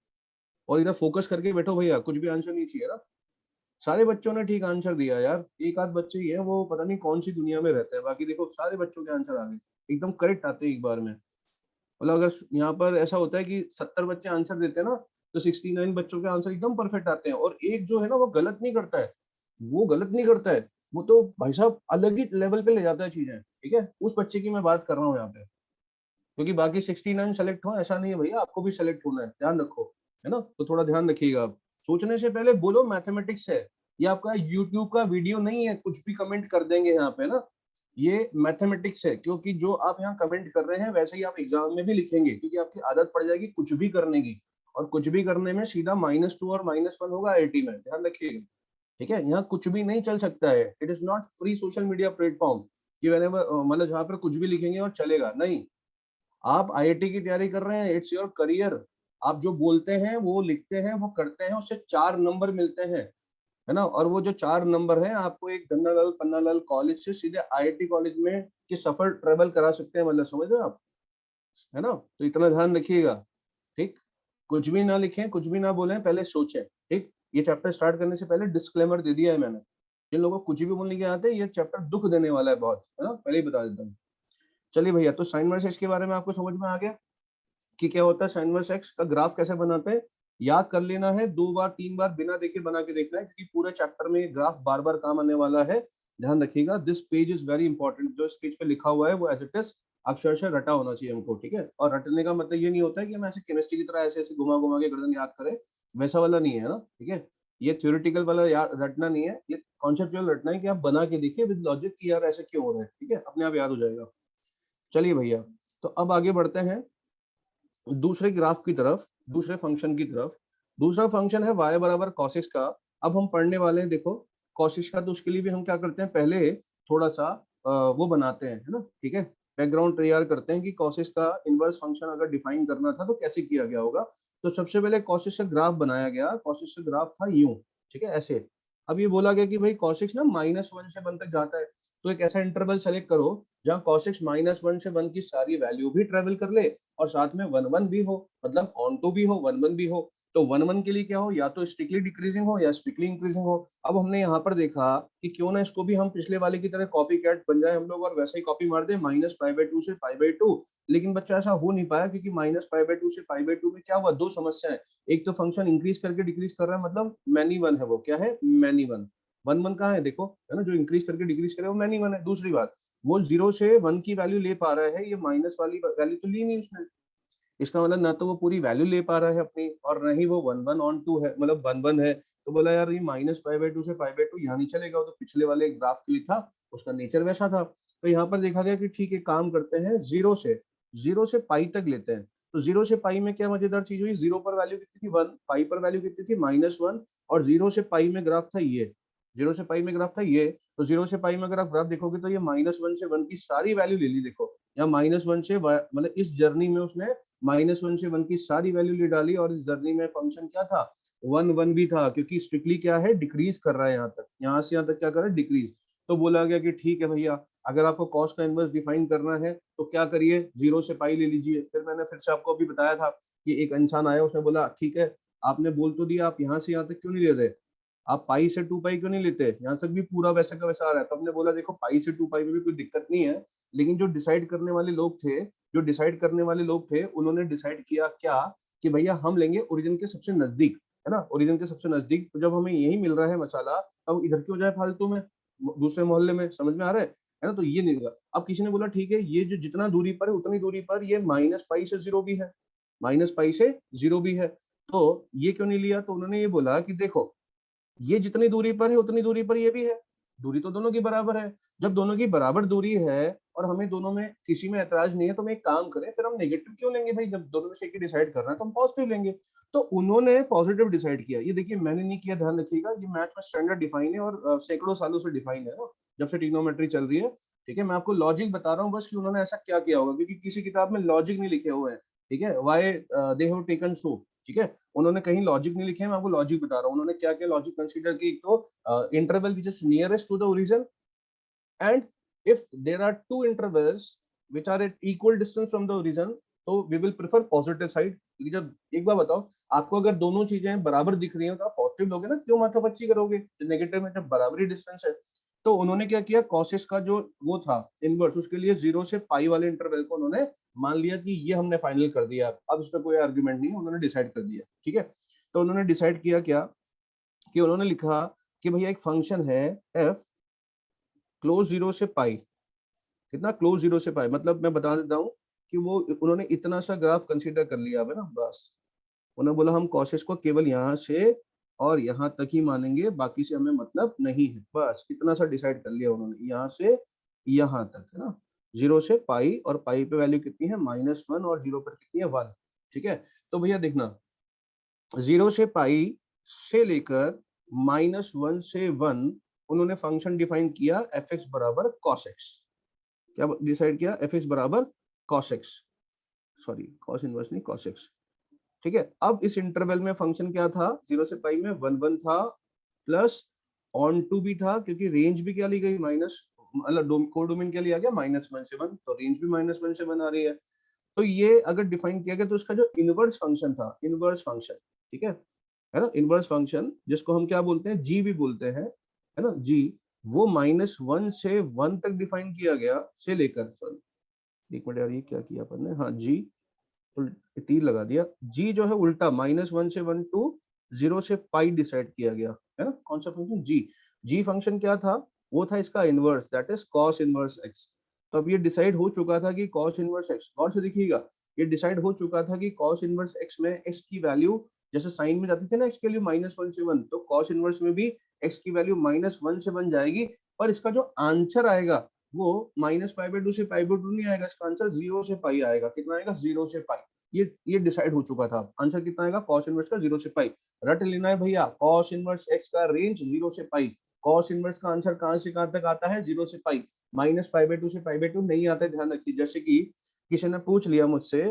और इधर फोकस करके बैठो भैया, कुछ भी आंसर नहीं चाहिए ना। सारे बच्चों ने ठीक आंसर दिया यार, एक आध बच्चे ही है वो पता नहीं कौन सी दुनिया में रहते हैं, बाकी देखो सारे बच्चों के आंसर आ गए एकदम करेक्ट आते हैं एक बार में। मतलब अगर यहाँ पर ऐसा होता है कि 70 बच्चे आंसर देते हैं ना, तो 69 बच्चों के आंसर एकदम परफेक्ट आते हैं, और एक जो है ना वो गलत नहीं करता है, वो गलत नहीं करता है, वो तो भाई साहब अलग ही लेवल पे ले जाता है चीजें। ठीक है, उस बच्चे की मैं बात कर रहा हूँ यहाँ पे, क्योंकि बाकी 69 सेलेक्ट हो ऐसा नहीं है भैया, आपको भी सेलेक्ट होना है, ध्यान रखो। है ना, तो थोड़ा ध्यान रखिएगा आप। सोचने से पहले बोलो मैथमेटिक्स है, ये आपका यूट्यूब का वीडियो नहीं है कुछ भी कमेंट कर देंगे यहाँ पे ना। ये मैथमेटिक्स है, क्योंकि जो आप यहाँ कमेंट कर रहे हैं वैसे ही आप एग्जाम में भी लिखेंगे, क्योंकि आपकी आदत पड़ जाएगी कुछ भी करने की, और कुछ भी करने में सीधा -2 और -1 होगा आईआईटी में, ध्यान रखिएगा। ठीक है, यहाँ कुछ भी नहीं चल सकता है, it is not free social media platform कि मतलब जहाँ पर कुछ भी लिखेंगे और चलेगा नहीं। आप आईआईटी की तैयारी कर रहे हैं, इट्स योर करियर। आप जो बोलते हैं वो लिखते हैं वो करते हैं, उससे 4 नंबर मिलते हैं, है ना। और वो जो 4 नंबर है आपको एक गन्नालाल पन्नालाल कॉलेज से सीधे आईआईटी कॉलेज में की सफर ट्रेवल करा सकते हैं, मतलब समझ रहे हो आप, है ना। तो इतना ध्यान रखिएगा। ठीक, कुछ भी ना लिखें, कुछ भी ना बोलें, पहले सोचें। ठीक, ये चैप्टर स्टार्ट करने से पहले डिस्क्लेमर दे दिया है मैंने, जिन लोगों को कुछ भी बोलने के आते हैं ये चैप्टर दुख देने वाला है बहुत, है ना, पहले ही बता देता हूँ। चलिए भैया, तो साइन वर्सेस के बारे में आपको समझ में आ गया कि क्या होता है, साइन वर्स एक्स का ग्राफ कैसे बनाते हैं। याद कर लेना है, 2 बार 3 बार बिना देखे बना के देखना है, क्योंकि पूरे चैप्टर में ये ग्राफ बार बार काम आने वाला है। ध्यान रखिएगा, this page is very important, जो इस पेज पे लिखा हुआ है वो एज इट इज अक्षरशः रटा होना चाहिए हमको। ठीक है, और रटने का मतलब ये नहीं होता है कि हम ऐसे केमिस्ट्री की तरह ऐसे ऐसे घुमा घुमा के गर्दन याद करें, वैसा वाला नहीं है ना। ठीक है, ये थ्योरेटिकल वाला याद रटना नहीं है, ये कॉन्सेप्चुअल रटना है कि आप बना के देखिए विद लॉजिक कि यार ऐसे क्यों हो रहा है। ठीक है, अपने आप याद हो जाएगा। चलिए भैया, तो अब आगे बढ़ते हैं दूसरे ग्राफ की तरफ, दूसरे फंक्शन की तरफ। दूसरा फंक्शन है y बराबर cos x का। अब हम पढ़ने वाले हैं, देखो cos x का, तो उसके लिए भी हम क्या करते हैं, पहले थोड़ा सा वो बनाते हैं, है ना। ठीक है, बैकग्राउंड तैयार करते हैं कि cos x का इनवर्स फंक्शन अगर डिफाइन करना था तो कैसे किया गया होगा। तो सबसे पहले cos x का ग्राफ बनाया गया, cos x का ग्राफ था यूं, ठीक है, ऐसे। अब ये बोला गया कि भाई cos x ना -1 से 1 तक जाता है, तो एक ऐसा इंटरवल सेलेक्ट करो जहाँ cos x -1 से 1 की सारी वैल्यू भी ट्रेवल कर ले, और साथ में 1 1 भी हो, मतलब ऑन टू भी हो 1 1 भी हो। तो 1 1 के लिए क्या हो, या तो स्ट्रिक्टली डिक्रीजिंग हो या स्ट्रिक्टली इंक्रीजिंग हो। अब हमने यहाँ पर देखा कि क्यों ना इसको भी हम पिछले वाले की तरह कॉपी कैट बन जाए हम लोग, और वैसा ही कॉपी मार दे -π/2 से π/2। लेकिन बच्चा ऐसा हो नहीं पाया, क्योंकि -π/2 से π/2 में क्या हुआ, दो समस्या है। एक तो फंक्शन इंक्रीज करके डिक्रीज कर रहा है, मतलब मैनी वन है, वो क्या है, मैनी वन। 1 1 कहाँ है देखो, है ना, जो इंक्रीज करके डिक्रीज करे वो मैनी वन है। दूसरी बात, वो 0 से 1 की वैल्यू ले पा रहा है, ये माइनस वाली वैल्यू तो ली नहीं उसने। इसका मतलब ना तो वो पूरी वैल्यू ले पा रहा है अपनी, और ना ही वो 1 1 ऑन टू है, मतलब 1 1 है। तो बोला यार ये -π/2 से π/2 यहाँ नहीं चलेगा, वो तो पिछले वाले ग्राफ के लिए था, उसका नेचर वैसा था। तो यहाँ पर देखा गया कि ठीक है, काम करते हैं, जीरो से पाई तक लेते हैं। तो 0 से पाई में क्या मजेदार चीज हुई, 0 पर वैल्यू कितनी थी 1, पाई पर वैल्यू कितनी थी -1, और 0 से पाई में ग्राफ था ये, 0 से पाई में ग्राफ था ये। तो 0 से पाई में अगर आप ग्राफ देखोगे तो ये -1 से 1 की सारी वैल्यू ले ली, देखो यहाँ -1 से मतलब इस जर्नी में उसने -1 से 1 की सारी वैल्यू ले डाली, और इस जर्नी में फंक्शन क्या था, 1 1 भी था, क्योंकि स्ट्रिक्टली क्या है, डिक्रीज कर रहा है, यहाँ तक, यहाँ से यहाँ तक क्या कर रहा है, डिक्रीज। तो बोला गया कि ठीक है भैया, अगर आपको कॉस का इनवर्स डिफाइन करना है तो क्या करिए, 0 से पाई ले लीजिए। फिर मैंने फिर से आपको अभी बताया था कि एक इंसान आया, उसने बोला ठीक है आपने बोल तो दिया, आप यहाँ से यहाँ तक क्यों नहीं ले रहे, आप पाई से 2 पाई क्यों नहीं लेते, यहाँ तक भी पूरा वैसा का वैसा आ रहा है। तो हमने बोला देखो पाई से 2 पाई में भी कोई दिक्कत नहीं है, लेकिन जो डिसाइड करने वाले लोग थे, उन्होंने डिसाइड किया क्या, कि भैया हम लेंगे ओरिजिन के सबसे नजदीक, है ना, ओरिजिन के सबसे नजदीक। तो जब हमें यही मिल रहा है मसाला, तब इधर क्यों जाए फालतू में दूसरे मोहल्ले में, समझ में आ रहा है ना। तो ये नहीं होगा। अब किसी ने बोला ठीक है, ये जो जितना दूरी पर है उतनी दूरी पर ये माइनस पाई से 0 भी है, माइनस पाई से 0 भी है, तो ये क्यों नहीं लिया। तो उन्होंने ये बोला कि देखो ये जितनी दूरी पर है उतनी दूरी पर ये भी है, दूरी तो दोनों की बराबर है। जब दोनों की बराबर दूरी है और हमें दोनों में किसी में ऐतराज नहीं है, तो हम एक काम करें, फिर हम नेगेटिव क्यों लेंगे भाई, जब दोनों में से एक ही डिसाइड करना है तो हम पॉजिटिव लेंगे। तो उन्होंने पॉजिटिव डिसाइड किया। ये देखिए मैंने नहीं किया, ध्यान रखिएगा, ये मैथ में स्टैंडर्ड डिफाइन है और सैकड़ों सालों से डिफाइन है ना, जब से ट्रिग्नोमेट्री चल रही है। ठीक है, मैं आपको लॉजिक बता रहा हूँ बस कि उन्होंने ऐसा क्या किया होगा, क्योंकि किसी किताब में लॉजिक नहीं लिखे हुए हैं। ठीक है, why they have taken so, ठीक है, उन्होंने कहीं लॉजिक नहीं लिखे हैं, मैं आपको लॉजिक बता रहा हूँ उन्होंने क्या क्या लॉजिक कंसीडर की। एक तो interval which is nearest to the origin, and if there are two intervals which are at equal distance from the origin, तो we will prefer positive side. क्योंकि जब एक बार बताओ, आपको अगर दोनों चीजें बराबर दिख रही हैं तो आप पॉजिटिव लोगे ना, क्यों माथापच्ची करोगे नेगेटिव में, जब बराबरी डिस्टेंस है। तो उन्होंने क्या किया, कॉसेस का जो वो था इनवर्स, उसके लिए 0 से पाई वाले इंटरवल को उन्होंने मान लिया कि ये हमने फाइनल कर दिया, अब इस पर कोई आर्गुमेंट नहीं है, उन्होंने डिसाइड कर दिया। ठीक है, तो उन्होंने डिसाइड किया क्या, कि उन्होंने लिखा कि भैया एक फंक्शन है एफ क्लोज 0 से पाई, कितना क्लोज 0 से पाई, मतलब मैं बता देता हूँ कि वो उन्होंने इतना सा ग्राफ कंसीडर कर लिया है ना, बस उन्होंने बोला हम कॉसेस को केवल यहाँ से और यहाँ तक ही मानेंगे, बाकी से हमें मतलब नहीं है, बस इतना सा डिसाइड कर लिया उन्होंने, यहाँ से यहाँ तक, है ना, 0 से पाई, और पाई पे वैल्यू कितनी है -1 और 0 पर कितनी है 1। ठीक है, तो भैया देखना 0 से पाई से लेकर -1 से 1 उन्होंने फंक्शन डिफाइन किया एफ एक्स बराबर कॉस एक्स। क्या डिसाइड किया, एफ एक्स बराबर cos x, sorry cos inverse नहीं कॉस एक्स। ठीक है, अब इस इंटरवल में फंक्शन क्या था, 0 से पाई में 1 1 था, प्लस ऑन टू भी था, क्योंकि रेंज भी क्या ली गई माइनस, मतलब कोडोमेन क्या लिया गया -1 से 1, तो रेंज भी -1 से 1 आ रही है। तो ये अगर डिफाइन किया गया तो उसका जो इनवर्स फंक्शन था, इनवर्स फंक्शन, ठीक है ना, इनवर्स फंक्शन जिसको हम क्या बोलते हैं, जी भी बोलते हैं, है ना, जी, वो -1 से 1 तक डिफाइन किया गया, से लेकर, सॉरी एक मिनट यार, ये क्या किया अपन ने, हाँ जी, तीर लगा दिया, जी जो है उल्टा -1 से 1 टू 0 से पाई डिसाइड किया गया, है ना, कौन सा फंक्शन, जी। जी फंक्शन क्या था, वो था इसका inverse, that is cos inverse x. तो अब ये डिसाइड हो चुका था कि कॉस इनवर्स एक्स, गौर से देखिएगा, ये डिसाइड हो चुका था कि कॉस इनवर्स एक्स में एक्स की वैल्यू जैसे साइन में जाती थी ना, एक्स के लिए -1 से 1, तो कॉस इनवर्स में भी एक्स की वैल्यू -1 से 1 जाएगी। पर इसका जो आंसर आएगा वो -π/2 से π/2 नहीं आएगा, इसका आंसर 0 से पाई आएगा। कितना आएगा, 0 से पाई। ये डिसाइड हो चुका था, आंसर कितना आएगा कॉस इनवर्स का 0 से पाई। रट लेना है भैया, कॉस इनवर्स एक्स का रेंज 0 से पाई, कॉस इनवर्स का आंसर कहां से कहां तक आता है, 0 से पाई, -π/2 से π/2 नहीं आता है, ध्यान रखिए। जैसे कि किसी ने पूछ लिया मुझसे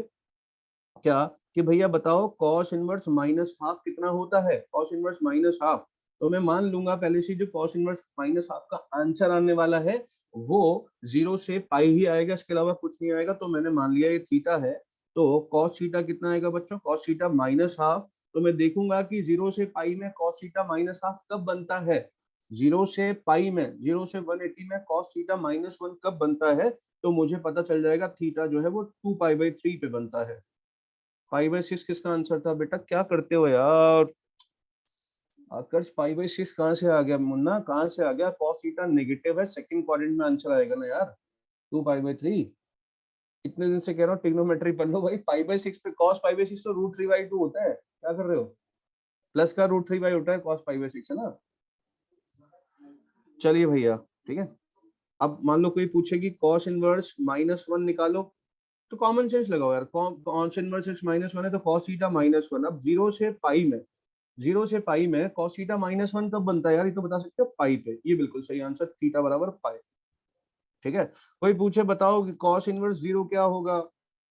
क्या, कि भैया बताओ कॉस इनवर्स -½ कितना होता है, कॉस इनवर्स -½ तो मैं मान लूंगा पहले से जो कॉस इनवर्स -½ का आंसर आने वाला है वो 0 से पाई ही आएगा, इसके अलावा कुछ नहीं आएगा। तो मैंने मान लिया ये थीटा है, तो कॉस थीटा कितना आएगा बच्चों, कॉस थीटा -½ तो मैं देखूंगा कि 0 से पाई में कॉस थीटा -½ कब बनता है, 0 से पाई में, 0 से 180 में कॉस थीटा -1 कब बनता है, तो मुझे पता चल जाएगा थीटा जो है वो 2π/3 पे बनता है। 5/6 किसका आंसर था बेटा, क्या करते हो यार आकर्ष, 5/6 कहाँ से आ गया मुन्ना, कहाँ से आ गया, cos थीटा नेगेटिव है, सेकंड क्वाड्रेंट में आंसर आएगा ना यार, 2π/3। इतने दिन से कह रहा हूँ ट्रिग्नोमेट्री पढ़ लो भाई, 5/6 पे cos 5/6 तो √3/2 होता है, क्या कर रहे हो, प्लस का √3 होता है cos 5/6, है ना। चलिए भैया, ठीक है, अब मान लो कोई पूछे कि cos इनवर्स -1 निकालो, तो कॉमन सेंस लगाओ यार, cos इनवर्स x -1 है तो cos थीटा -1। अब 0 से पाई में, 0 से पाई में cos थीटा -1 कब बनता है यार, ये तो बता सकते हो पाई पे, ये बिल्कुल सही आंसर, थीटा बराबर पाई। ठीक है, कोई पूछे बताओ कि cos इनवर्स 0 क्या होगा,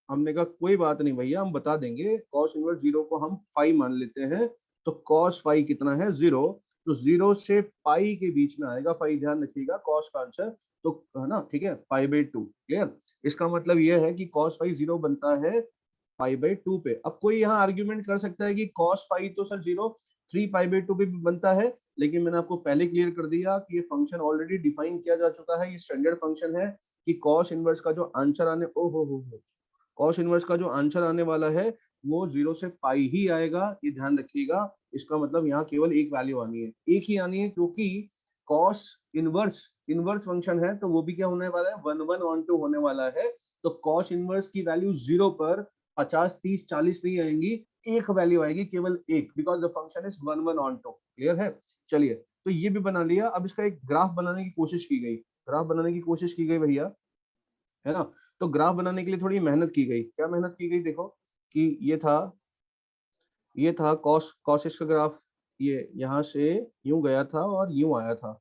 हमने कहा कोई बात नहीं भैया, हम बता देंगे, cos इनवर्स 0 को हम फाई मान लेते हैं, तो cos फाई कितना है 0, तो 0 से पाई के बीच में आएगा, पाई ध्यान रखिएगा कॉस का आंसर, तो है ना, ठीक है, पाई/2। क्लियर? इसका मतलब ये है कि कॉस पाई 0 बनता है पाई/2 पे। अब कोई यहाँ आर्ग्यूमेंट कर सकता है कि कॉस पाई तो सर 0 3 पाई/2 पे भी बनता है, लेकिन मैंने आपको पहले क्लियर कर दिया कि ये फंक्शन ऑलरेडी डिफाइन किया जा चुका है, ये स्टैंडर्ड फंक्शन है कि कॉस इनवर्स का जो आंसर आने ओ हो कॉस इनवर्स का जो आंसर आने वाला है वो 0 से पाई ही आएगा, ये ध्यान रखिएगा। इसका मतलब यहाँ केवल एक वैल्यू आनी है, एक ही आनी है, क्योंकि कॉस इनवर्स इनवर्स फंक्शन है, तो वो भी क्या होने वाला है, 1/1/2 होने वाला है। तो कॉस इनवर्स की वैल्यू 0 पर 50 30 40 नहीं आएंगी, एक वैल्यू आएगी, केवल एक, because the function is 1/1/2। Clear है? चलिए, तो ये भी बना लिया। अब इसका एक ग्राफ बनाने की कोशिश की गई, ग्राफ बनाने की कोशिश की गई भैया, है ना। तो ग्राफ बनाने के लिए थोड़ी मेहनत की गई। क्या मेहनत की गई? देखो कि ये था कॉस कॉस का ग्राफ, ये यहाँ से यूं गया था और यूं आया था,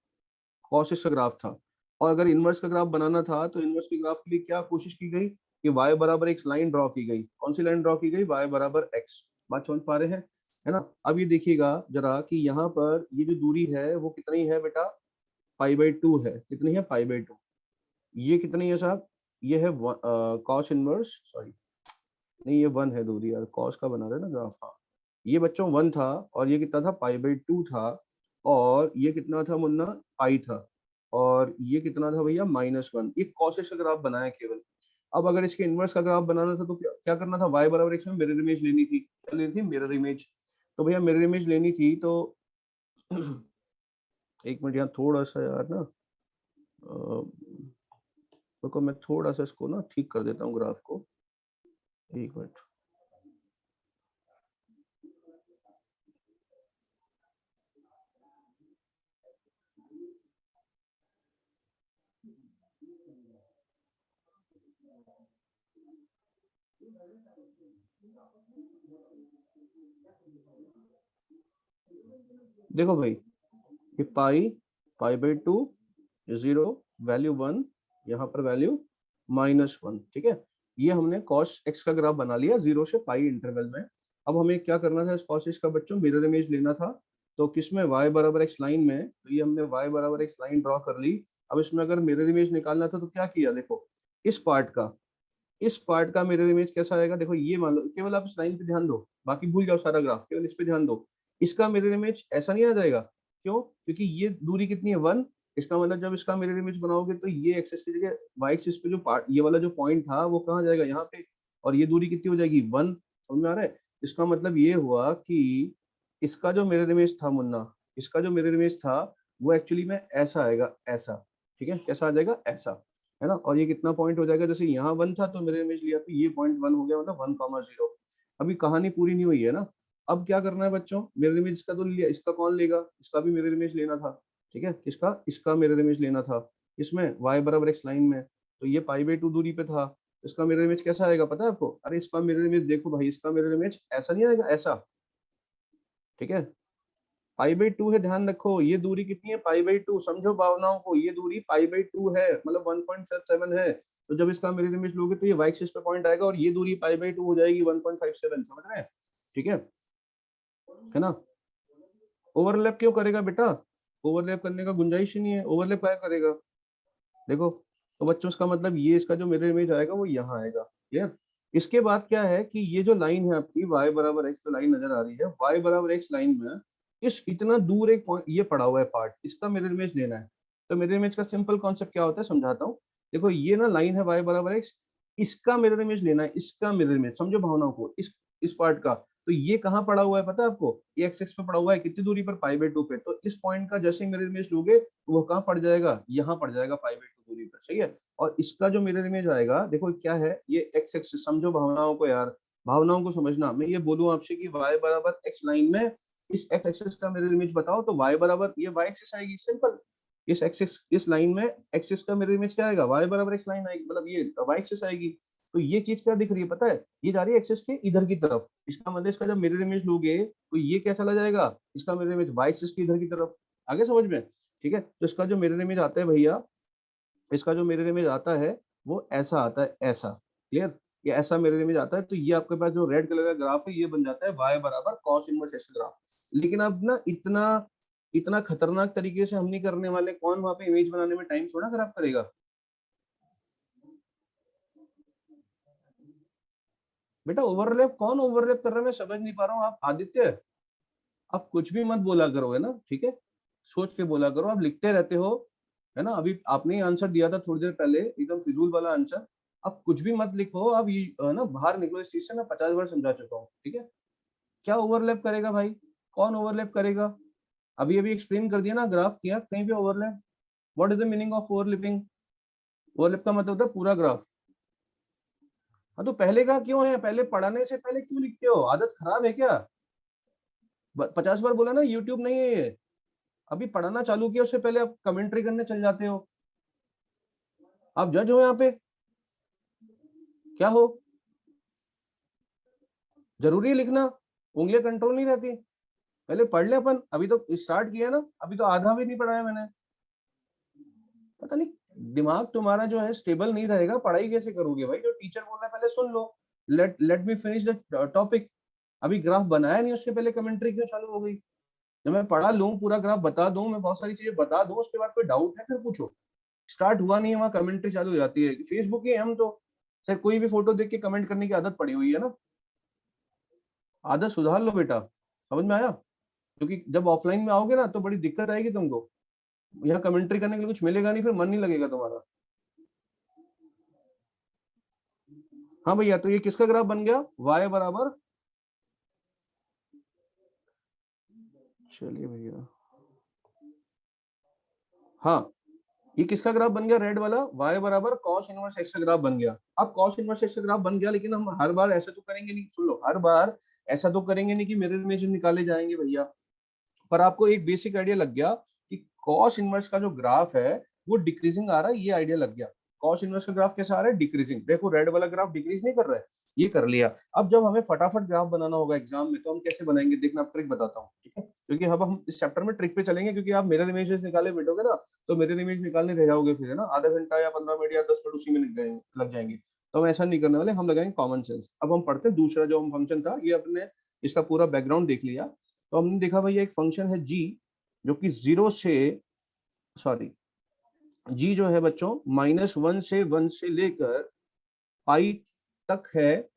कॉस का ग्राफ था। और अगर इनवर्स का ग्राफ बनाना था तो इनवर्स के ग्राफ के लिए क्या कोशिश की गई कि y बराबर x लाइन ड्रॉ की गई। कौन सी लाइन ड्रॉ की गई? y बराबर x। बात समझ पा रहे हैं, है ना। अब ये देखिएगा जरा कि यहाँ पर ये जो दूरी है वो कितनी है बेटा, पाई/2 है। कितनी है? पाई/2। ये कितनी है साहब? ये है कॉस इनवर्स, सॉरी नहीं, ये 1 है दूरी यार, कॉस का बना रहे ना ग्राफ। हाँ, ये बच्चों 1 था, और ये कितना था? पाई/2 था। और ये कितना था मुन्ना? पाई था। और ये कितना था भैया? -1। ये कॉसेस का ग्राफ बनाया केवल। अब अगर इसके इनवर्स का ग्राफ बनाना था तो क्या करना था? y बराबर x में मिरर इमेज लेनी थी। क्या लेनी थी? Mirror image. तो भैया मिरर इमेज लेनी थी तो एक मिनट, यहाँ थोड़ा सा यार ना, रुको, मैं थोड़ा सा इसको ना ठीक कर देता हूँ ग्राफ को, एक मिनट। देखो भाई, ये पाई/2, 0, वैल्यू 1, यहाँ पर वैल्यू -1। ठीक है, ये हमने cos x का ग्राफ बना लिया 0 से पाई इंटरवल में। अब हमें क्या करना था? इस cos x का बच्चों मिरर इमेज लेना था। तो किसमें? y बराबर x लाइन में। तो ये हमने y बराबर x लाइन ड्रॉ कर ली। अब इसमें अगर मिरर इमेज निकालना था तो क्या किया? देखो, इस पार्ट का मिरर इमेज कैसा आएगा? देखो, ये मान लो, केवल आप इस लाइन पे ध्यान दो, बाकी भूल जाओ सारा ग्राफ, केवल इस पे ध्यान दो। इसका मिरर इमेज ऐसा नहीं आ जाएगा। क्यों? क्योंकि ये दूरी कितनी है? 1। इसका मतलब जब इसका मिरर इमेज बनाओगे तो ये एक्सिस की जगह वाई एक्सिस पे जो पार्ट, ये वाला जो पॉइंट था वो कहाँ जाएगा? यहाँ पे। और ये दूरी कितनी हो जाएगी? 1। समझ में आ रहा है? इसका मतलब ये हुआ कि इसका जो मिरर इमेज था मुन्ना, इसका जो मिरर इमेज था वो एक्चुअली में ऐसा आएगा, ऐसा। ठीक है, कैसा आ जाएगा? ऐसा, है ना। और ये कितना पॉइंट हो जाएगा? जैसे यहाँ 1 था तो मिरर इमेज लिया तो ये पॉइंट 1 हो गया, मतलब 1,0। अभी कहानी पूरी नहीं हुई है ना। अब क्या करना है बच्चों? मिरर इमेज इसका तो लिया, इसका कौन लेगा? इसका भी मिरर इमेज लेना था। ठीक है, किसका? इसका मिरर इमेज लेना था। इसमें y बराबर x लाइन में। तो ये पाई/2 दूरी पे था। इसका मिरर इमेज कैसा आएगा पता है आपको? अरे इसका मिरर इमेज देखो भाई, इसका मिरर इमेज ऐसा नहीं आएगा, ऐसा। ठीक है, पाई/2 है, ध्यान रखो। ये दूरी कितनी है? पाई/2। समझो भावनाओं को, ये दूरी पाई/2 है, मतलब 1.7 है। तो जब इसका मिरर इमेज लोगे तो ये y एक्सिस पे पॉइंट आएगा और ये दूरी पाई/2 हो जाएगी 1.57। समझ रहे हैं? ठीक है ना। ओवरलैप क्यों करेगा बेटा? ओवरलैप करने का गुंजाइश ही नहीं है, ओवरलैप क्या करेगा? देखो, तो बच्चों इसका मतलब ये इसका जो मिरर इमेज आएगा वो यहाँ आएगा। क्लियर? इसके बाद क्या है कि ये जो लाइन है आपकी y बराबर x, जो लाइन नजर आ रही है y बराबर x लाइन में, इस इतना दूर एक पॉइंट ये पड़ा हुआ है पार्ट, इसका मिरर इमेज लेना है। तो मिरर इमेज का सिंपल कॉन्सेप्ट क्या होता है समझाता हूँ। देखो, ये ना लाइन है y बराबर x, इसका मिरर इमेज लेना है, इसका मिरर इमेज, समझो भावनाओं को, इस पार्ट का। तो ये कहाँ पड़ा हुआ है पता है आपको? ये एक्स एक्स पे पड़ा हुआ है, कितनी दूरी पर? पाई/2 पे। तो इस पॉइंट का जैसे मिरर इमेज लोगे तो वो कहाँ पड़ जाएगा? यहाँ पड़ जाएगा पाई/2 दूरी पर। सही है। और इसका जो मिरर इमेज आएगा, देखो क्या है, ये एक्स एक्सिस, समझो भावनाओं को यार, भावनाओं को समझना। मैं ये बोलूं आपसे कि y बराबर x लाइन में इस x एक्सिस का मिरर इमेज बताओ, तो y बराबर ये y एक्सिस आएगी, सिंपल। इस एक्सिस, इस लाइन में एक्सिस का मिरर इमेज क्या आएगा? y बराबर x लाइन आएगी, मतलब ये y एक्सिस आएगी। तो ये चीज क्या दिख रही है पता है? ये जा रही है एक्सिस के इधर की तरफ। इसका मतलब इसका जब मिरर इमेज लोगे तो ये क्या चला जाएगा? इसका मिरर इमेज y एक्सिस के इधर की तरफ। आगे समझ में? ठीक है, तो इसका जो मिरर इमेज आता है भैया, इसका जो मिरर इमेज आता है वो ऐसा आता है, ऐसा। क्लियर? ये ऐसा मिरर इमेज आता है। तो ये आपके पास जो रेड कलर का ग्राफ है ये बन जाता है y बराबर cos इनवर्स x ग्राफ। लेकिन अब ना इतना इतना खतरनाक तरीके से हम नहीं करने वाले। कौन वहां पे इमेज बनाने में टाइम थोड़ा खराब करेगा बेटा। ओवरलैप कौन ओवरलैप कर रहा है मैं समझ नहीं पा रहा हूँ। आप आदित्य, आप कुछ भी मत बोला करो, है ना, ठीक है, सोच के बोला करो। आप लिखते रहते हो, है ना। अभी आपने आंसर दिया था थोड़ी देर पहले, एकदम फिजूल वाला आंसर। आप कुछ भी मत लिखो। आप ये है ना, बाहर निकलो इस चीज से। मैं 50 बार समझा चुका हूँ, ठीक है। क्या ओवरलैप करेगा भाई? कौन ओवरलैप करेगा? अभी अभी एक्सप्लेन कर दिया ना, ग्राफ किया, कहीं पे overlap? What is the meaning of overlapping? Overlap का मतलब होता है पूरा ग्राफ। हाँ तो पहले का क्यों है? पहले पढ़ाने से पहले क्यों लिखते हो? आदत खराब है क्या? 50 बार बोला ना, यूट्यूब नहीं है ये। अभी पढ़ाना चालू किया उससे पहले आप कमेंट्री करने चल जाते हो। आप जज हो यहाँ पे? क्या हो? जरूरी है लिखना? उंगलियां कंट्रोल नहीं रहती? पहले पढ़ ले अपन। अभी तो स्टार्ट किया ना, अभी तो आधा भी नहीं पढ़ाया मैंने। पता नहीं दिमाग तुम्हारा जो है स्टेबल नहीं रहेगा, पढ़ाई कैसे करोगे भाई? जो टीचर बोल रहा है पहले सुन लो। Let me finish the topic. अभी ग्राफ बनाया नहीं उसके पहले कमेंट्री क्यों चालू हो गई? जब मैं पढ़ा लूं, पूरा ग्राफ बता दूं, मैं बहुत सारी चीजें बता दूं, उसके बाद कोई डाउट है फिर पूछो। स्टार्ट हुआ नहीं है वहां कमेंट्री चालू हो जाती है। फेसबुक के हम तो सर कोई भी फोटो देख के कमेंट करने की आदत पड़ी हुई है ना। आदत सुधार लो बेटा। समझ में आया? क्योंकि जब ऑफलाइन में आओगे ना तो बड़ी दिक्कत आएगी तुमको। यहाँ कमेंट्री करने के लिए कुछ मिलेगा नहीं, फिर मन नहीं लगेगा तुम्हारा। हाँ भैया, तो ये किसका ग्राफ बन गया? y बराबर, चलिए भैया, हाँ, ये किसका ग्राफ बन गया? रेड वाला। y बराबर cos इनवर्स x का ग्राफ बन गया। अब cos इनवर्स x का ग्राफ बन गया, लेकिन हम हर बार ऐसा तो करेंगे नहीं, सुन लो, हर बार ऐसा तो करेंगे नहीं कि मिरर इमेज निकाले जाएंगे भैया। पर आपको एक बेसिक आइडिया लग गया कि कॉस इनवर्स का जो ग्राफ है वो डिक्रीजिंग आ रहा है, ये आइडिया लग गया। कॉस इनवर्स का ग्राफ कैसा आ रहा है? डिक्रीजिंग। देखो रेड वाला ग्राफ डिक्रीज नहीं कर रहा है, ये कर लिया। अब जब हमें फटाफट ग्राफ बनाना होगा एग्जाम में, तो हम कैसे बनाएंगे देखना, आप ट्रिक बताता हूँ, ठीक है। क्योंकि अब हम इस चैप्टर में ट्रिक पे चलेंगे, क्योंकि आप मिरर इमेजेस निकाले बैठोगे ना, तो मिरर इमेज निकालने रह जाओगे फिर, है ना, आधा घंटा या 15 मिनट या 10 मिनट उसी में लग जाएंगे। तो हम ऐसा नहीं करने वाले, हम लगाएंगे कॉमन सेंस। अब हम पढ़ते हैं दूसरा जो हम फंक्शन था, ये अपने इसका पूरा बैकग्राउंड देख लिया। तो हमने देखा भैया एक फंक्शन है जी, जो कि जीरो से, सॉरी, जी जो है बच्चों -1 से लेकर पाई तक है,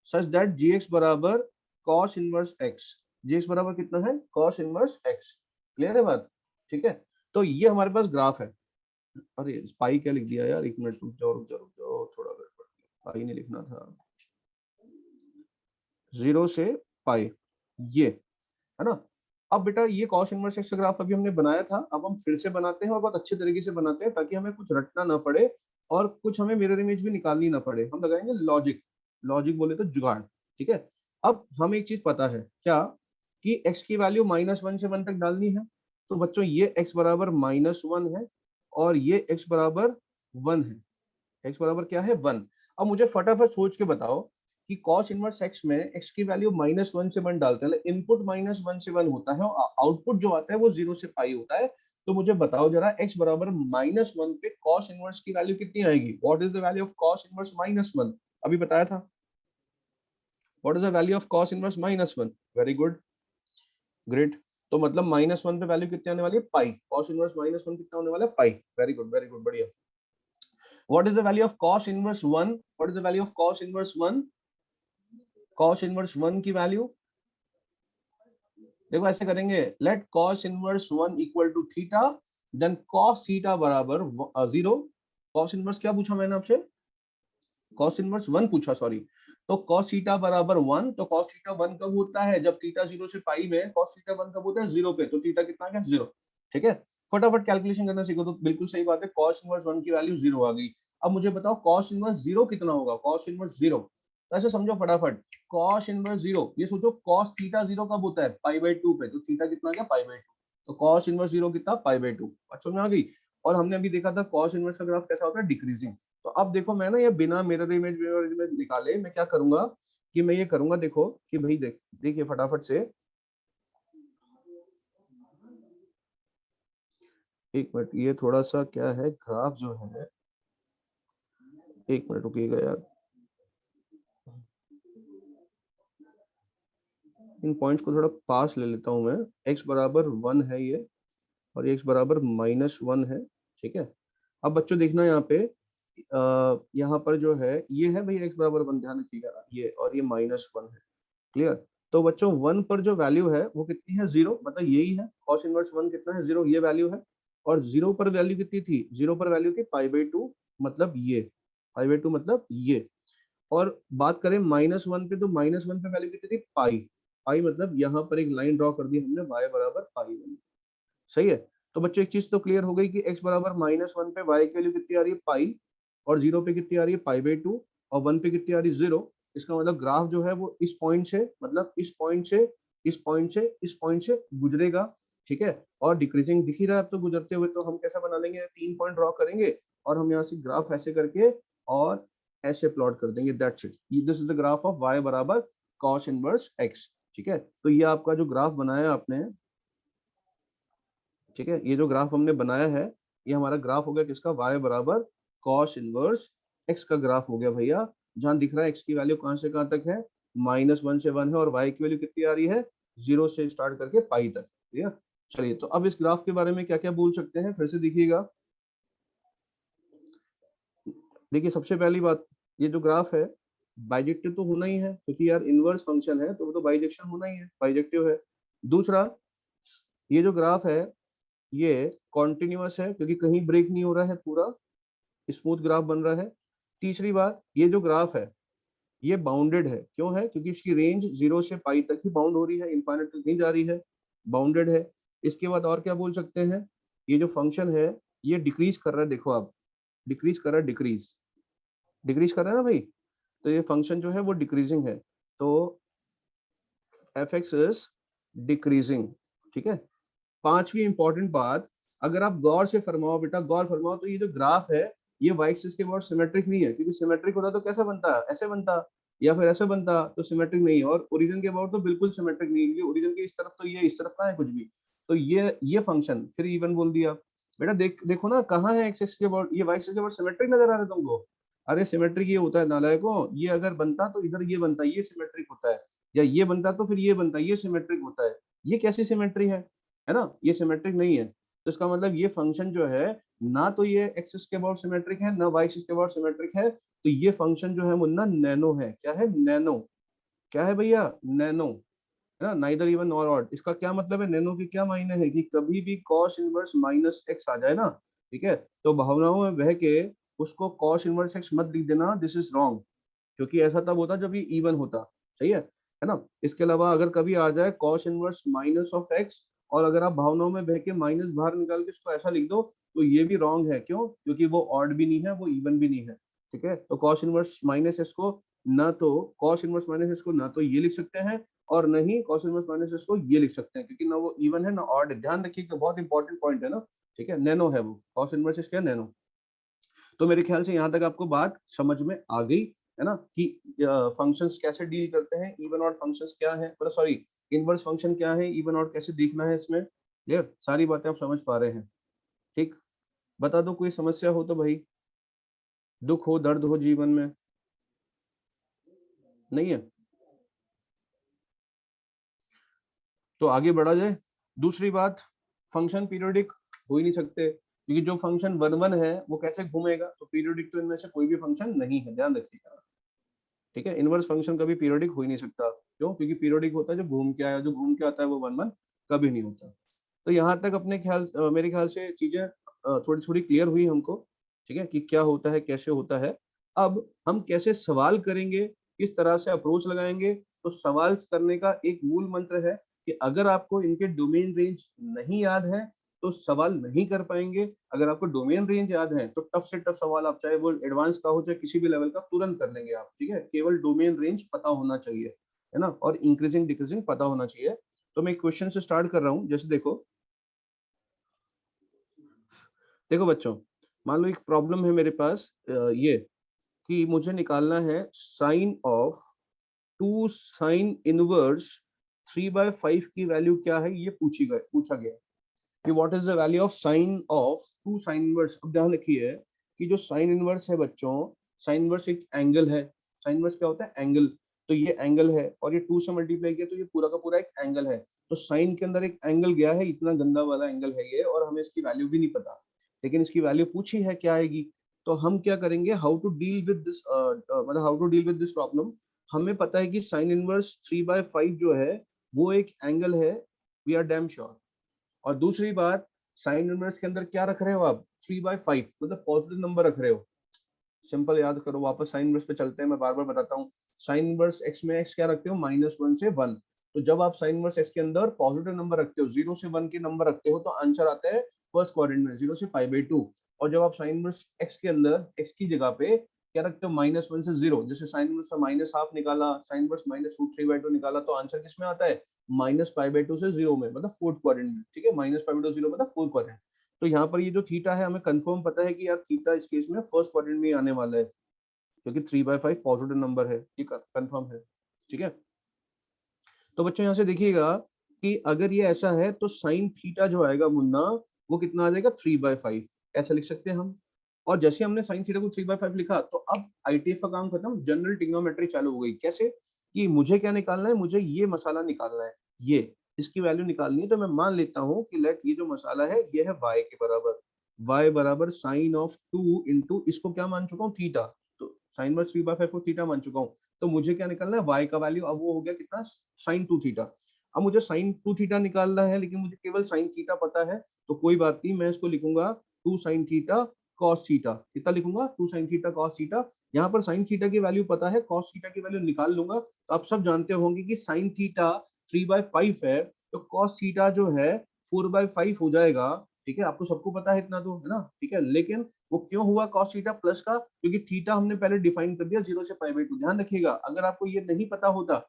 सच दैट जी एक्स बराबर कॉस इनवर्स एक्स। जी एक्स बराबर कितना है? Cos inverse x. क्लियर है बात? ठीक है। तो ये हमारे पास ग्राफ है। अरे पाई क्या लिख दिया यार, एक मिनट रुक जाओ रुक जाओ रुक जाओ, थोड़ा गड़बड़, पाई नहीं लिखना था। जीरो से पाई, ये, है ना। अब बेटा ये कॉस इनवर्स एक्स ग्राफ अभी हमने बनाया था, अब हम फिर से बनाते हैं और बहुत अच्छे तरीके से बनाते हैं, ताकि हमें कुछ रटना ना पड़े और कुछ हमें मिरर इमेज भी निकालनी ना पड़े। हम लगाएंगे लॉजिक। लॉजिक बोले तो जुगाड़, ठीक है। अब हमें एक चीज पता है क्या, कि x की वैल्यू -1 से 1 तक डालनी है। तो बच्चों ये x बराबर -1 है और ये x बराबर 1 है। x बराबर क्या है? 1। अब मुझे फटाफट सोच के बताओ कि cos इनवर्स x में x की वैल्यू -1 से 1 डालते हैं, इनपुट -1 से 1 होता है और आउटपुट जो आता है वो 0 से पाई होता है। तो मुझे बताओ जरा, x बराबर -1 पे cos इनवर्स की वैल्यू कितनी आएगी? What is the value of cos inverse -1? अभी बताया था। What is the value of cos inverse -1? Very good, great. तो मतलब -1 पे वैल्यू कितनी आने वाली है? पाई। cos इनवर्स -1 कितना होने वाला है? पाई। वेरी गुड वेरी गुड, बढ़िया। What is the value of cos inverse 1? What is the value of cos inverse 1? Cos inverse 1 की वैल्यू देखो ऐसे करेंगे, let cos inverse 1 equal to theta, then cos theta बराबर 0। cos इनवर्स क्या पूछा मैंने आपसे? cos इनवर्स 1 पूछा, सॉरी। तो cos थीटा बराबर 1, तो cos थीटा 1 कब होता है? जब थीटा 0 से पाई में। cos थीटा 1 कब होता है? 0 पे। तो थीटा कितना आ गया? 0। ठीक है। फटाफट कैलकुलेशन करना सीखो। तो बिल्कुल सही बात है, cos इनवर्स 1 की वैल्यू 0 आ गई। अब मुझे बताओ cos इनवर्स 0 कितना होगा? cos इनवर्स 0, तो ऐसे समझो फटाफट, cos इनवर्स 0, ये सोचो cos थीटा 0 कब होता है? पाई/2 पे। तो थीटा कितना आ गया? पाई/2। तो cos इनवर्स 0 कितना? पाई/2। अच्छा में आ गई। और हमने अभी देखा था cos इनवर्स का ग्राफ कैसा होता है? डिक्रीजिंग। तो अब देखो मैं ना ये बिना मिरर इमेज निकाले मैं क्या करूंगा, कि मैं ये करूंगा, देखो कि भाई देखिए फटाफट से, एक मिनट, ये थोड़ा सा क्या है, ग्राफ जो है, एक मिनट रुकिएगा यार, इन पॉइंट्स को थोड़ा पास ले लेता हूं मैं। x बराबर 1 है ये, और ये x बराबर -1 है, ठीक है। अब बच्चों देखना यहाँ पे, यहाँ पर जो है ये है भाई x बराबर 1, ध्यान रखिएगा ये, और ये -1 है, क्लियर। तो बच्चों 1 पर जो वैल्यू है वो कितनी है, 0, मतलब यही है cos इनवर्स 1 कितना है, 0, ये वैल्यू है। और 0 पर वैल्यू कितनी थी, 0 पर वैल्यू थी π/2, मतलब ये π/2 मतलब ये। और बात करें -1 पे, तो -1 पे वैल्यू कितनी थी, पाई। पाई मतलब यहाँ पर एक लाइन ड्रॉ कर दी हमने, y बराबर π1, सही है। तो बच्चों एक चीज तो क्लियर हो गई कि x बराबर -1 पे y की वैल्यू कितनी आ रही है, पाई, और 0 पे कितनी आ रही है, π/2, और 1 पे कितनी आ रही है, 0। इसका मतलब ग्राफ जो है वो इस पॉइंट से, मतलब इस पॉइंट से, इस पॉइंट से, इस पॉइंट से गुजरेगा, ठीक है। और डिक्रीजिंग दिख ही रहा है अब तो गुजरते हुए, तो हम कैसा बना लेंगे, 3 पॉइंट ड्रॉ करेंगे, और हम यहाँ से ग्राफ ऐसे करके और ऐसे प्लॉट कर देंगे, that's it. This is the graph of y बराबर cos इनवर्स x, ठीक है। तो ये आपका जो ग्राफ बनाया आपने, ठीक है, ये जो ग्राफ हमने बनाया है, ये हमारा ग्राफ हो गया किसका, y बराबर cos इनवर्स x का ग्राफ हो गया भैया। जहां दिख रहा है x की वैल्यू कहां से कहां तक है, -1 से 1 है, और y की वैल्यू कितनी आ रही है, 0 से स्टार्ट करके पाई तक, ठीक है। चलिए, तो अब इस ग्राफ के बारे में क्या क्या बोल सकते हैं, फिर से देखिएगा। देखिए सबसे पहली बात, ये जो ग्राफ है बाइजेक्टिव तो होना ही है, क्योंकि यार इनवर्स फंक्शन है तो वो तो बाइजेक्शन होना ही है, बाइजेक्टिव है। दूसरा, ये जो ग्राफ है ये कॉन्टिन्यूअस है, क्योंकि कहीं ब्रेक नहीं हो रहा है, पूरा स्मूथ ग्राफ बन रहा है। तीसरी बात, ये जो ग्राफ है ये बाउंडेड है, क्यों है, क्योंकि इसकी रेंज 0 से पाई तक ही बाउंड हो रही है, इनफाइनाइट तक नहीं जा रही है, बाउंडेड है। इसके बाद और क्या बोल सकते हैं, ये जो फंक्शन है ये डिक्रीज कर रहा है, देखो आप, डिक्रीज कर रहा है, डिक्रीज डिक्रीज कर रहा है ना भाई। तो ये फंक्शन जो है वो डिक्रीजिंग है, तो एफ एक्स इज डिक्रीजिंग, ठीक है। पांचवी इंपॉर्टेंट बात, अगर आप गौर से फरमाओ बेटा, गौर फरमाओ, तो ये जो ग्राफ है ये वाई एक्सिस के अबाउट सिमेट्रिक नहीं है, क्योंकि सिमेट्रिक होता तो कैसा बनता, ऐसे बनता, या फिर ऐसे बनता, तो सिमेट्रिक नहीं है। और ओरिजिन के अबाउट तो बिल्कुल सिमेट्रिक नहीं है, क्योंकि ओरिजिन के इस तरफ तो ये, इस तरफ का है कुछ भी। तो ये फंक्शन फिर इवन बोल दिया बेटा, देखो ना कहाँ है एक्स एक्स के अबाउट, ये वाई एक्सिस के अबाउट सिमेट्रिक नजर आ रहा है तुमको। अरे सिमेट्रिक ये होता है नालायकों, ये अगर बनता तो इधर ये बनता, ये सिमेट्रिक होता है, या ये बनता तो फिर ये बनता, ये सिमेट्रिक होता है। ये कैसी सिमेट्री है ना, ये सिमेट्रिक नहीं है। तो इसका मतलब ये फंक्शन जो है, ना तो ये एक्सिस के अबाउट सिमेट्रिक है, ना वाई एक्सिस के अबाउट सिमेट्रिक है। तो ये फंक्शन जो है मुन्ना नैनो है, क्या है, नैनो। क्या है भैया, नैनो, है ना, नाइदर इवन नॉर ऑड। इसका क्या मतलब है, नैनो के क्या मायने है, कि कभी भी कॉस इनवर्स -x आ जाए ना, ठीक है, तो भावनाओं में बह के उसको कॉस इनवर्स x मत लिख देना, दिस इज रॉन्ग, क्योंकि ऐसा तब होता जब ये इवन होता, सही है ना। इसके अलावा अगर कभी आ जाए cos इनवर्स -x, और अगर आप भावनाओं में बह के माइनस बाहर निकाल के इसको ऐसा लिख दो, तो ये भी रॉन्ग है, क्यों, क्योंकि वो ऑड भी नहीं है, वो इवन भी नहीं है, ठीक है। तो cos इनवर्स -x को ना तो cos इनवर्स -x को ना तो ये लिख सकते हैं, और न ही cos इनवर्स -x को ये लिख सकते हैं, क्योंकि ना वो इवन है ना ऑड है। ध्यान रखिए कि बहुत इंपॉर्टेंट पॉइंट है ना, ठीक है, नैनो है वो, cos इनवर्स क्या, नैनो। तो मेरे ख्याल से यहाँ तक आपको बात समझ में आ गई, है ना, कि फंक्शंस कैसे डील करते हैं, इवन ऑड फंक्शंस क्या है, मतलब सॉरी, इनवर्स फंक्शन क्या है, इवन ऑड कैसे देखना है इसमें, क्लियर, सारी बातें आप समझ पा रहे हैं, ठीक। बता दो कोई समस्या हो तो भाई, दुख हो दर्द हो जीवन में, नहीं है तो आगे बढ़ा जाए। दूसरी बात, फंक्शन पीरियोडिक हो ही नहीं सकते, क्योंकि जो फंक्शन वन वन है वो कैसे घूमेगा, तो पीरियोडिक तो इनमें से कोई भी फंक्शन नहीं है, ध्यान रखिएगा, ठीक है। इनवर्स फंक्शन कभी पीरियोडिक हो ही नहीं सकता, क्यों, क्योंकि पीरियोडिक होता है जो घूम के आया, जो घूम के आता है वो वन वन कभी नहीं होता। तो यहाँ तक अपने ख्याल मेरे ख्याल से चीजें थोड़ी थोड़ी क्लियर हुई हमको, ठीक है, कि क्या होता है, कैसे होता है। अब हम कैसे सवाल करेंगे, किस तरह से अप्रोच लगाएंगे, तो सवाल करने का एक मूल मंत्र है कि अगर आपको इनके डोमेन रेंज नहीं याद है तो सवाल नहीं कर पाएंगे। अगर आपको डोमेन रेंज याद है तो टफ से टफ सवाल आप, चाहे वो एडवांस का हो चाहे किसी भी लेवल का, तुरंत कर लेंगे आप, ठीक है। केवल डोमेन रेंज पता होना चाहिए, है ना, और इंक्रीजिंग डिक्रीजिंग पता होना चाहिए। तो मैं क्वेश्चन से स्टार्ट कर रहा हूँ, जैसे देखो, देखो बच्चों, मान लो एक प्रॉब्लम है मेरे पास, ये कि मुझे निकालना है साइन ऑफ 2 साइन इनवर्स 3/5 की वैल्यू क्या है, ये पूछा गया कि what is the value of sine of 2 sine inverse. अब ध्यान रखिए कि जो साइन इनवर्स है बच्चों, साइन इनवर्स एक एंगल है, साइन इनवर्स क्या होता है, एंगल। तो ये एंगल है, और ये 2 से मल्टीप्लाई किया तो ये पूरा का पूरा एक एंगल है। तो साइन के अंदर एक एंगल गया है, इतना गंदा वाला एंगल है ये, और हमें इसकी वैल्यू भी नहीं पता, लेकिन इसकी वैल्यू पूछी है क्या आएगी। तो हम क्या करेंगे, how to deal with this, मतलब how to deal with this problem. हमें पता है कि साइन इनवर्स 3/5 जो है वो एक एंगल है, वी आर डैम श्योर। और दूसरी बात, साइन इनवर्स के अंदर क्या रख रहे हो आप, 3/5 मतलब पॉजिटिव नंबर रख रहे हो। सिंपल याद करो, वापस साइन इनवर्स पे चलते हैं, मैं बार बार बताता हूँ। साइन इनवर्स एक्स में एक्स क्या रखते हो, -1 से 1। तो जब आप साइन इनवर्स एक्स के अंदर पॉजिटिव नंबर रखते हो, 0 से 1 के नंबर रखते हो, तो आंसर आता है फर्स्ट क्वाड्रेंट में 0 से π/2। और जब आप साइन इनवर्स एक्स के अंदर एक्स की जगह पे क्या रखते हो, -1 से 0, जैसे साइन इनवर्स का -½ निकाला, साइन इनवर्स -√3/2 निकाला, तो आंसर किसमें आता है, -π/2 से 0 में, मतलब फोर्थ क्वाड्रेंट में। ठीक है, -π/2 0 मतलब फोर्थ क्वाड्रेंट। तो यहाँ पर ये जो थीटा है, हमें कंफर्म पता है कि यार थीटा इस केस में फर्स्ट क्वाड्रेंट में ही आने वाला है, क्योंकि 3/5 पॉजिटिव नंबर है, ये कंफर्म है। ठीक है, तो बच्चों यहाँ से देखिएगा कि अगर ये ऐसा है तो साइन थीटा जो आएगा मुन्ना, वो कितना आ जाएगा, 3/5, ऐसा लिख सकते हैं हम। और जैसे हमने साइन थीटा को 3/5 लिखा, तो अब आईटीएफ का काम खत्म, जनरल ट्रिग्नोमेट्री चालू हो गई। कैसे, कि मुझे क्या निकालना है, मुझे ये मसाला निकालना है, ये इसकी वैल्यू निकालनी है। तो मैं मान लेता हूँ कि लेट ये जो मसाला है ये है y के बराबर, y बराबर साइन ऑफ 2 इंटू, इसको क्या मान चुका हूँ, थीटा। तो साइन वर्स 3/5 को थीटा मान चुका हूँ। तो मुझे क्या निकालना है, y का वैल्यू, अब वो हो गया कितना, साइन 2 थीटा। अब मुझे साइन 2 थीटा निकालना है, लेकिन मुझे केवल साइन थीटा पता है, तो कोई बात नहीं, मैं इसको लिखूंगा 2 साइन थीटा कॉस थीटा। कितना लिखूंगा, 2 साइन थीटा कॉस थीटा। यहाँ पर साइन थीटा की वैल्यू पता है, कॉस थीटा की वैल्यू निकाल लूंगा। तो आप सब जानते होंगे कि साइन थीटा 3/5 है, तो कॉस थीटा जो है 4/5 हो जाएगा। ठीक है, आपको सबको पता है इतना तो, है ना। ठीक है, लेकिन वो क्यों हुआ कॉस थीटा प्लस का, क्योंकि थीटा हमने पहले डिफाइन कर दिया 0 से π/2। ध्यान रखिएगा, अगर आपको ये नहीं पता होता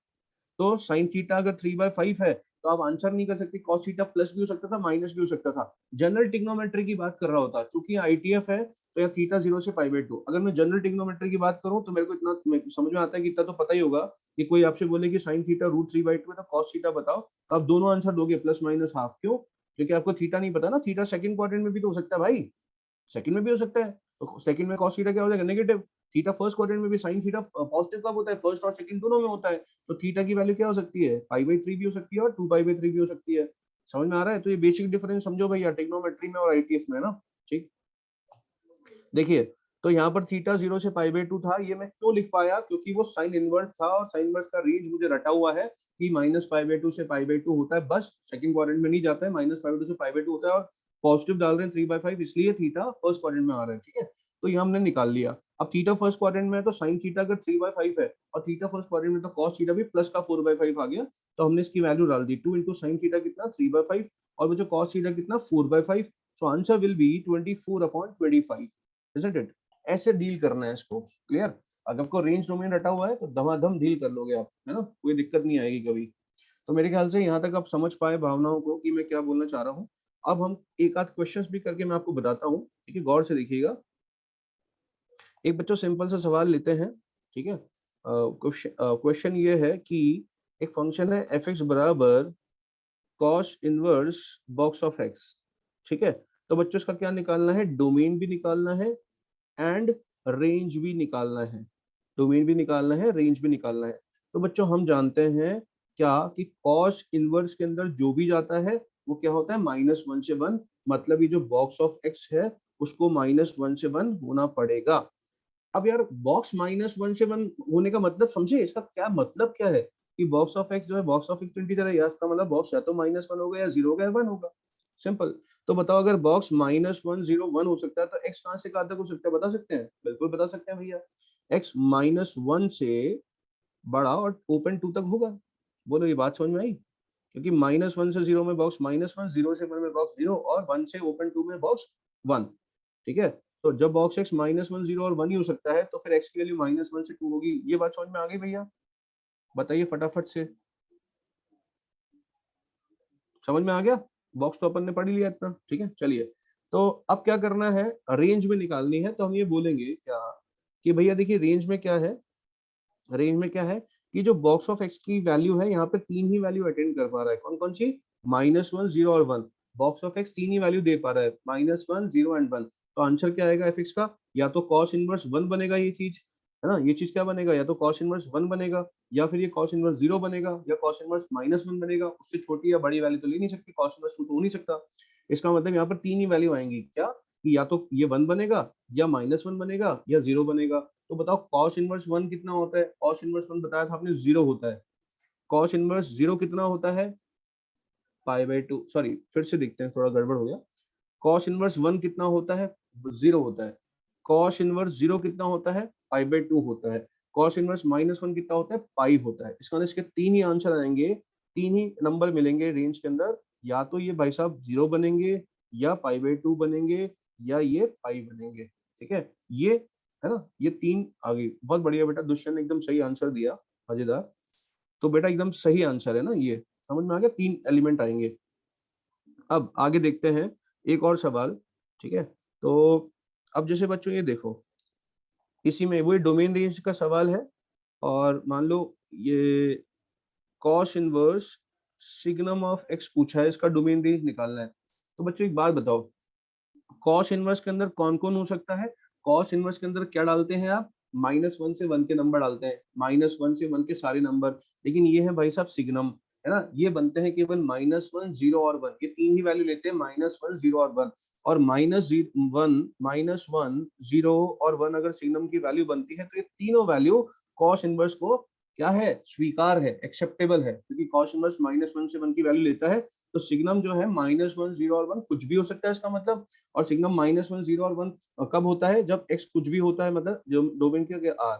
तो साइन थीटा अगर 3/5 है, तो आप आंसर नहीं कर सकते, cos थीटा प्लस भी हो सकता था, माइनस भी हो सकता था। जनरल ट्रिग्नोमेट्री की बात कर रहा होता, चूंकि आईटीएफ है तो यह थीटा 0 से π/2। अगर मैं जनरल ट्रिग्नोमेट्री की बात करूं तो मेरे को इतना समझ में आता है कि इतना तो पता ही होगा कि कोई आपसे बोले कि साइन थीटा √3/2 है तो cos थीटा बताओ, तो आप दोनों आंसर दोगे प्लस माइनस हाफ। क्यों, क्योंकि आपको थीटा नहीं पता ना। थीटा सेकंड क्वाड्रेंट में भी तो हो सकता है भाई, सेकंड में भी हो सकता है। तो सेकंड में cos थीटा क्या हो जाएगा, नेगेटिव। थीटा फर्स्ट क्वाड्रेंट में भी साइन थीटा पॉजिटिव कब होता है, फर्स्ट और सेकंड दोनों में होता है। तो थीटा की वैल्यू क्या हो सकती है, π/3 भी हो सकती है और 2π/3 भी हो सकती है। समझ में आ रहा है, तो ये बेसिक डिफरेंस समझो भैया, ट्रिग्नोमेट्री में और आईटीएफ में ना। ठीक, देखिए, तो यहाँ पर थीटा 0 से π/2 था, ये मैं क्यों लिख पाया, क्योंकि वो साइन इनवर्स था, और साइन इनवर्स का रेंज मुझे रटा हुआ है कि -π/2 से π/2 होता है, बस सेकंड क्वाड्रेंट में नहीं जाता है, -π/2 से π/2 होता है, और पॉजिटिव डाल रहे हैं 3/5, इसलिए थीटा फर्स्ट क्वाड्रेंट में आ रहा है। ठीक है, तो ये हमने निकाल लिया। अब थीटा फर्स्ट क्वाड्रेंट में है तो साइन थीटा अगर 3/5 है, और थीटा फर्स्ट क्वाड्रेंट में, तो कॉस थीटा भी प्लस का 4/5 आ गया। तो हमने इसकी वैल्यू डाल दी, 2 इंटू साइन थीटा कितना, 3/5, और वो जो कॉस थीटा कितना, 4/5। So answer will be 24/25, isn't it. ऐसे डील करना है इसको, क्लियर। अगर आपको रेंज डोमेन रटा हुआ है तो धमाधम डील कर लोगे आप, है ना, कोई दिक्कत नहीं आएगी कभी। तो मेरे ख्याल से यहाँ तक आप समझ पाए भावनाओं को कि मैं क्या बोलना चाह रहा हूँ। अब हम एक आध क्वेश्चंस भी करके मैं आपको बताता हूँ, ठीक है, गौर से देखिएगा। एक बच्चों सिंपल सा सवाल लेते हैं, ठीक है। क्वेश्चन ये है कि एक फंक्शन है f(x) बराबर cos inverse box of x। ठीक है, तो बच्चों इसका क्या निकालना है, डोमेन भी निकालना है एंड रेंज भी निकालना है। डोमेन भी निकालना है, रेंज भी निकालना है। तो बच्चों हम जानते हैं क्या कि कॉस इनवर्स के अंदर जो भी जाता है वो क्या होता है, -1 से 1। मतलब ये जो बॉक्स ऑफ एक्स है उसको -1 से 1 होना पड़ेगा। अब यार बॉक्स -1 से 1 होने का मतलब समझे, इसका क्या मतलब क्या है, कि बॉक्स ऑफ एक्स जो है, बॉक्स ऑफ एक्स इंटीजर है, या इसका मतलब बॉक्स या तो -1 होगा या 0 होगा या 1 होगा, सिंपल। तो बताओ, अगर बॉक्स -1 0 1 हो सकता है, तो एक्स कहां से कहां तक हो सकता है, बता सकते हैं, बिल्कुल बता सकते हैं भैया। एक्स -1 से बड़ा और ओपन 2 तक होगा। बोलो ये बात समझ में आई, क्योंकि -1 से 0 में बॉक्स -1, 0 से 1 में बॉक्स 0, और 1 से ओपन 2 में बॉक्स 1। ठीक है, तो जब बॉक्स एक्स -1 0 और 1 ही हो सकता है, तो फिर एक्स की वैल्यू -1 से 2 होगी। ये बात समझ में आ गई भैया, बताइए फटाफट से, समझ में आ गया। बॉक्स तो अपन ने पढ़ ही लिया इतना, ठीक है। चलिए, तो अब क्या करना है, रेंज में निकालनी है। तो हम ये बोलेंगे क्या कि भैया देखिए, रेंज में क्या है, रेंज में क्या है कि जो बॉक्स ऑफ एक्स की वैल्यू है, यहाँ पे 3 ही वैल्यू अटेंड कर पा रहा है। कौन कौन सी, -1 0 और 1। बॉक्स ऑफ एक्स 3 ही वैल्यू दे पा रहा है, -1 0 एंड 1। तो आंसर क्या आएगा एफ एक्स का, या तो कॉस इनवर्स 1 बनेगा ये चीज, है ना। ये चीज क्या बनेगा, या तो कॉस इनवर्स 1 बनेगा, या फिर ये कॉस इनवर्स 0 बनेगा, या कॉस इनवर्स -1 बनेगा। उससे छोटी या बड़ी वैल्यू तो ले नहीं सकती, कॉस इनवर्स 2 तो हो नहीं सकता। इसका मतलब यहाँ पर तीन ही वैल्यू आएंगी, क्या कि या तो ये 1 बनेगा, या -1 बनेगा, या 0 बनेगा। तो बताओ कॉस इनवर्स 1 कितना होता है, कॉस इनवर्स 1 बताया था आपने 0 होता है। कॉस इनवर्स 0 कितना होता है, पाई/2, सॉरी फिर से देखते हैं, थोड़ा गड़बड़ हो गया। कॉस इनवर्स 1 कितना होता है, 0 होता है। कॉस इनवर्स 0 कितना होता है, पाई/2 होता है। कॉस इनवर्स -1 कितना होता है, पाई होता है। इसका मतलब इसके तीन ही आंसर आएंगे, तीन ही नंबर मिलेंगे रेंज के अंदर, या तो ये भाई साहब 0 बनेंगे, या पाई/2 बनेंगे, या ये पाई बनेंगे। ठीक है, ये है ना, ये तीन आ गई। बहुत बढ़िया बेटा, दुष्यंत ने एकदम सही आंसर दिया, मजेदार। तो बेटा एकदम सही आंसर है ना ये, समझ में आ गया, तीन एलिमेंट आएंगे। अब आगे देखते हैं एक और सवाल। ठीक है, तो अब जैसे बच्चों ये देखो, इसी में वही डोमेन रेंज का सवाल है, और मान लो ये cos inverse signum of x पूछा है, इसका डोमेन रेंज निकालना है। तो बच्चों एक बात बताओ, कॉस इनवर्स के अंदर कौन कौन हो सकता है। कॉस इनवर्स के अंदर क्या डालते हैं आप, -1 से 1 के नंबर डालते हैं, -1 से 1 के सारे नंबर। लेकिन ये है भाई साहब सिग्नम, है ना, ये बनते हैं केवल -1, 0 और 1, ये तीन ही वैल्यू लेते हैं, -1, 0 और 1। और -1, 0 और 1 अगर सिग्नम की वैल्यू बनती है, तो ये तीनों वैल्यू कॉस इनवर्स को क्या है, स्वीकार है, एक्सेप्टेबल है, क्योंकि कॉस इनवर्स -1 से 1 की वैल्यू लेता है। तो सिग्नम जो है -1, 0 और 1 कुछ भी हो सकता है इसका मतलब। और सिग्नम -1, 0 और 1 कब होता है, जब x कुछ भी होता है, मतलब जो डोमेन के आर।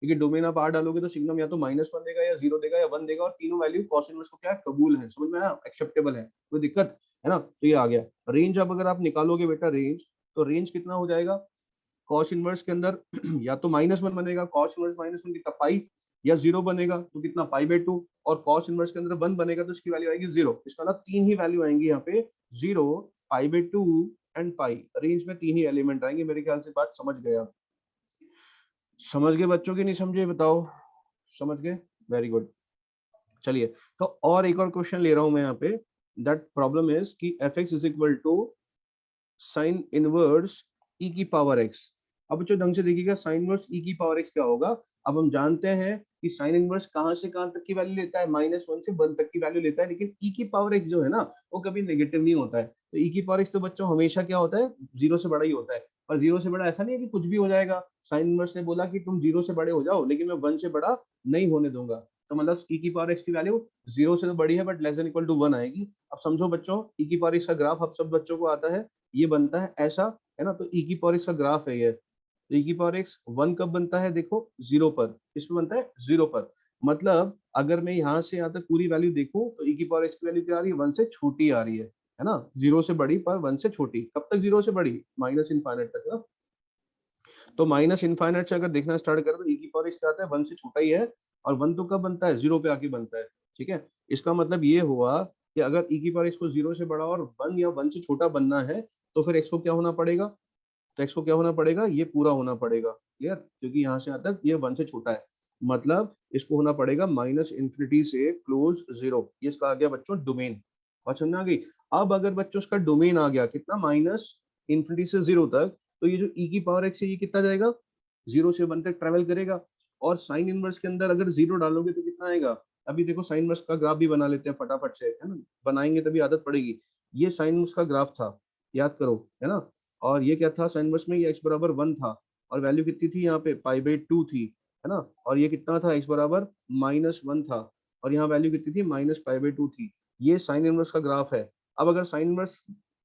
क्योंकि डोमेन आप आर डालोगे तो सिग्नम या तो -1 देगा, या 0 देगा, या 1 देगा, और तीनों वैल्यू कॉस इनवर्स को क्या है, कबूल है। समझ में आया, एक्सेप्टेबल है, कोई दिक्कत है ना। तो ये आ गया रेंज। अब अगर आप निकालोगे बेटा रेंज, तो रेंज कितना हो जाएगा कॉस इनवर्स के अंदर या तो -1 बनेगा, कॉस इनवर्स -1 कितना पाई, या 0 बनेगा तो कितना पाई/2, और कॉस इनवर्स के अंदर 1 बनेगा तो इसकी वैल्यू आएगी 0। इसका मतलब तीन ही वैल्यू आएंगी यहाँ पे, 0, पाई/2 एंड पाई। रेंज में तीन ही एलिमेंट आएंगे। मेरे ख्याल से बात समझ गए आप, समझ गए बच्चों की नहीं समझे, बताओ समझ गए, वेरी गुड। चलिए, तो और एक और क्वेश्चन ले रहा हूं मैं यहाँ पे। दैट प्रॉब्लम इज कि f(x) is equal to sine inverse e की पावर x। अब बच्चों ढंग से देखिएगा, साइन इनवर्स e की पावर x क्या होगा। अब हम जानते हैं कि साइन इनवर्स कहां से कहां तक की वैल्यू लेता है, -1 से 1 तक की वैल्यू लेता है, लेकिन e की पावर x जो है ना, वो कभी नेगेटिव नहीं होता है। तो e की पावर x तो बच्चों हमेशा क्या होता है, 0 से बड़ा ही होता है। और 0 से बड़ा ऐसा नहीं है कि कुछ भी हो जाएगा। साइन इनवर्स ने बोला कि तुम 0 से बड़े हो जाओ, लेकिन मैं 1 से बड़ा नहीं होने दूंगा। तो मतलब e की पावर x की वैल्यू 0 से तो बड़ी है, but less than equal to 1 आएगी। अब समझो बच्चों, e की पावर x का ग्राफ अब सब बच्चों को आता है, ये बनता है ऐसा, है ना। तो e की पावर x का ग्राफ है ये। तो e की पावर x 1 कब बनता है, देखो 0 पर, इसमें बनता है 0 पर। मतलब अगर मैं यहाँ से यहाँ तक पूरी वैल्यू देखूं, तो e की पावर x की वैल्यू क्या आ रही है, 1 से छोटी आ रही है ना। 0 से बड़ी पर 1 से छोटी, कब तक 0 से बड़ी, माइनस इनफाइनाइट तक ना। तो माइनस इनफाइनाइट से अगर देखना स्टार्ट करें, तो e की पावर x क्या आता है, 1 से छोटा ही है। और 1 तो कब बनता है, 0 पे आके बनता है। ठीक है, इसका मतलब ये हुआ कि अगर e की पावर x को 0 से बड़ा और 1 या 1 से छोटा बनना है, तो फिर x को क्या होना पड़ेगा, तो x को क्या होना पड़ेगा, ये पूरा होना पड़ेगा। क्लियर, क्योंकि यहाँ से यहाँ तक ये 1 से छोटा है, मतलब इसको होना पड़ेगा -∞ से क्लोज 0। ये इसका आ गया बच्चों डोमेन। बात समझ में आ गई। अब अगर बच्चों इसका डोमेन आ गया कितना, -∞ से 0 तक, तो ये जो e की पावर x है, ये कितना जाएगा, 0 से 1 तक ट्रेवल करेगा। और साइन इनवर्स के अंदर अगर 0 डालोगे तो कितना आएगा। अभी देखो साइन इनवर्स का ग्राफ भी बना लेते हैं फटाफट से, है ना, बनाएंगे तभी आदत पड़ेगी। ये साइन इनवर्स का ग्राफ था, याद करो, है ना। और ये क्या था, साइन इनवर्स में ये x बराबर 1 था, और वैल्यू कितनी थी यहाँ पे, पाई/2 थी, है ना। और ये कितना था, x बराबर -1 था, और यहाँ वैल्यू कितनी थी, -पाई/2 थी। ये साइन इनवर्स का ग्राफ है। अब अगर साइन इनवर्स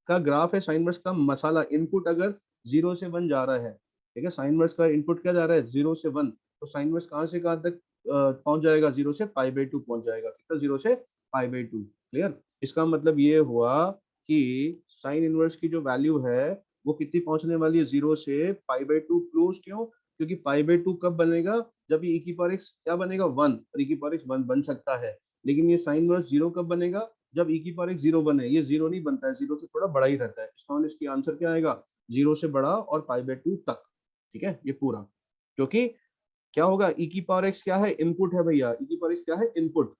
का ग्राफ है, साइन इनवर्स का मसाला इनपुट अगर 0 से 1 जा रहा है, ठीक है, साइन इनवर्स का इनपुट क्या जा रहा है, 0 से 1, तो साइन इनवर्स कहाँ से कहाँ तक पहुंच जाएगा, 0 से पाई/2 पहुंच जाएगा। कितना, 0 से पाई/2। क्लियर, इसका मतलब ये हुआ कि साइन इनवर्स की जो वैल्यू है, वो कितनी पहुंचने वाली है, 0 से पाई/2 क्लोज। क्यों, क्योंकि पाई/2 कब बनेगा, जब ये e की पावर x क्या बनेगा, 1, और e की पावर x 1 बन सकता है। लेकिन ये साइन इनवर्स 0 कब बनेगा, जब e की पावर x 0 बने। ये 0 नहीं बनता है, 0 से थोड़ा बड़ा ही रहता है। इसका मतलब इसकी आंसर क्या आएगा, 0 से बड़ा और पाई/2 तक। ठीक है, ये पूरा, क्योंकि क्या होगा, e की पावर x क्या है, इनपुट है भैया, e की पावर x क्या है, इनपुट।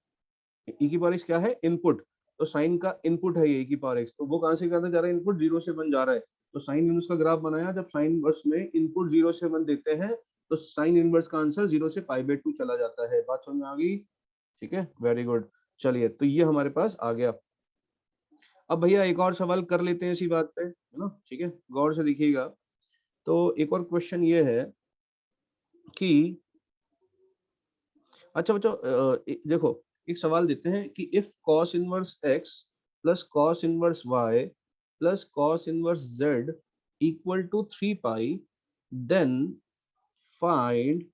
e की पावर x क्या है, इनपुट। तो साइन का इनपुट है ये e की पावर x, तो वो कहां से कहां तक जा रहा है, इनपुट 0 से 1 जा रहा है। तो साइन इनवर्स का ग्राफ बनाया, जब साइन इनवर्स में इनपुट 0 से 1 देते हैं, तो साइन इनवर्स का आंसर 0 से π/2 चला जाता है। बात समझ में आ गई? ठीक है, वेरी गुड। चलिए, तो ये हमारे पास आ गया। अब भैया एक और सवाल कर लेते हैं इसी बात पे, है ना? ठीक है, गौर से देखिएगा। तो एक और क्वेश्चन ये है कि अच्छा बच्चों, देखो एक सवाल देते हैं कि if cos inverse x plus cos inverse y plus cos inverse z equal to 3 pi, then find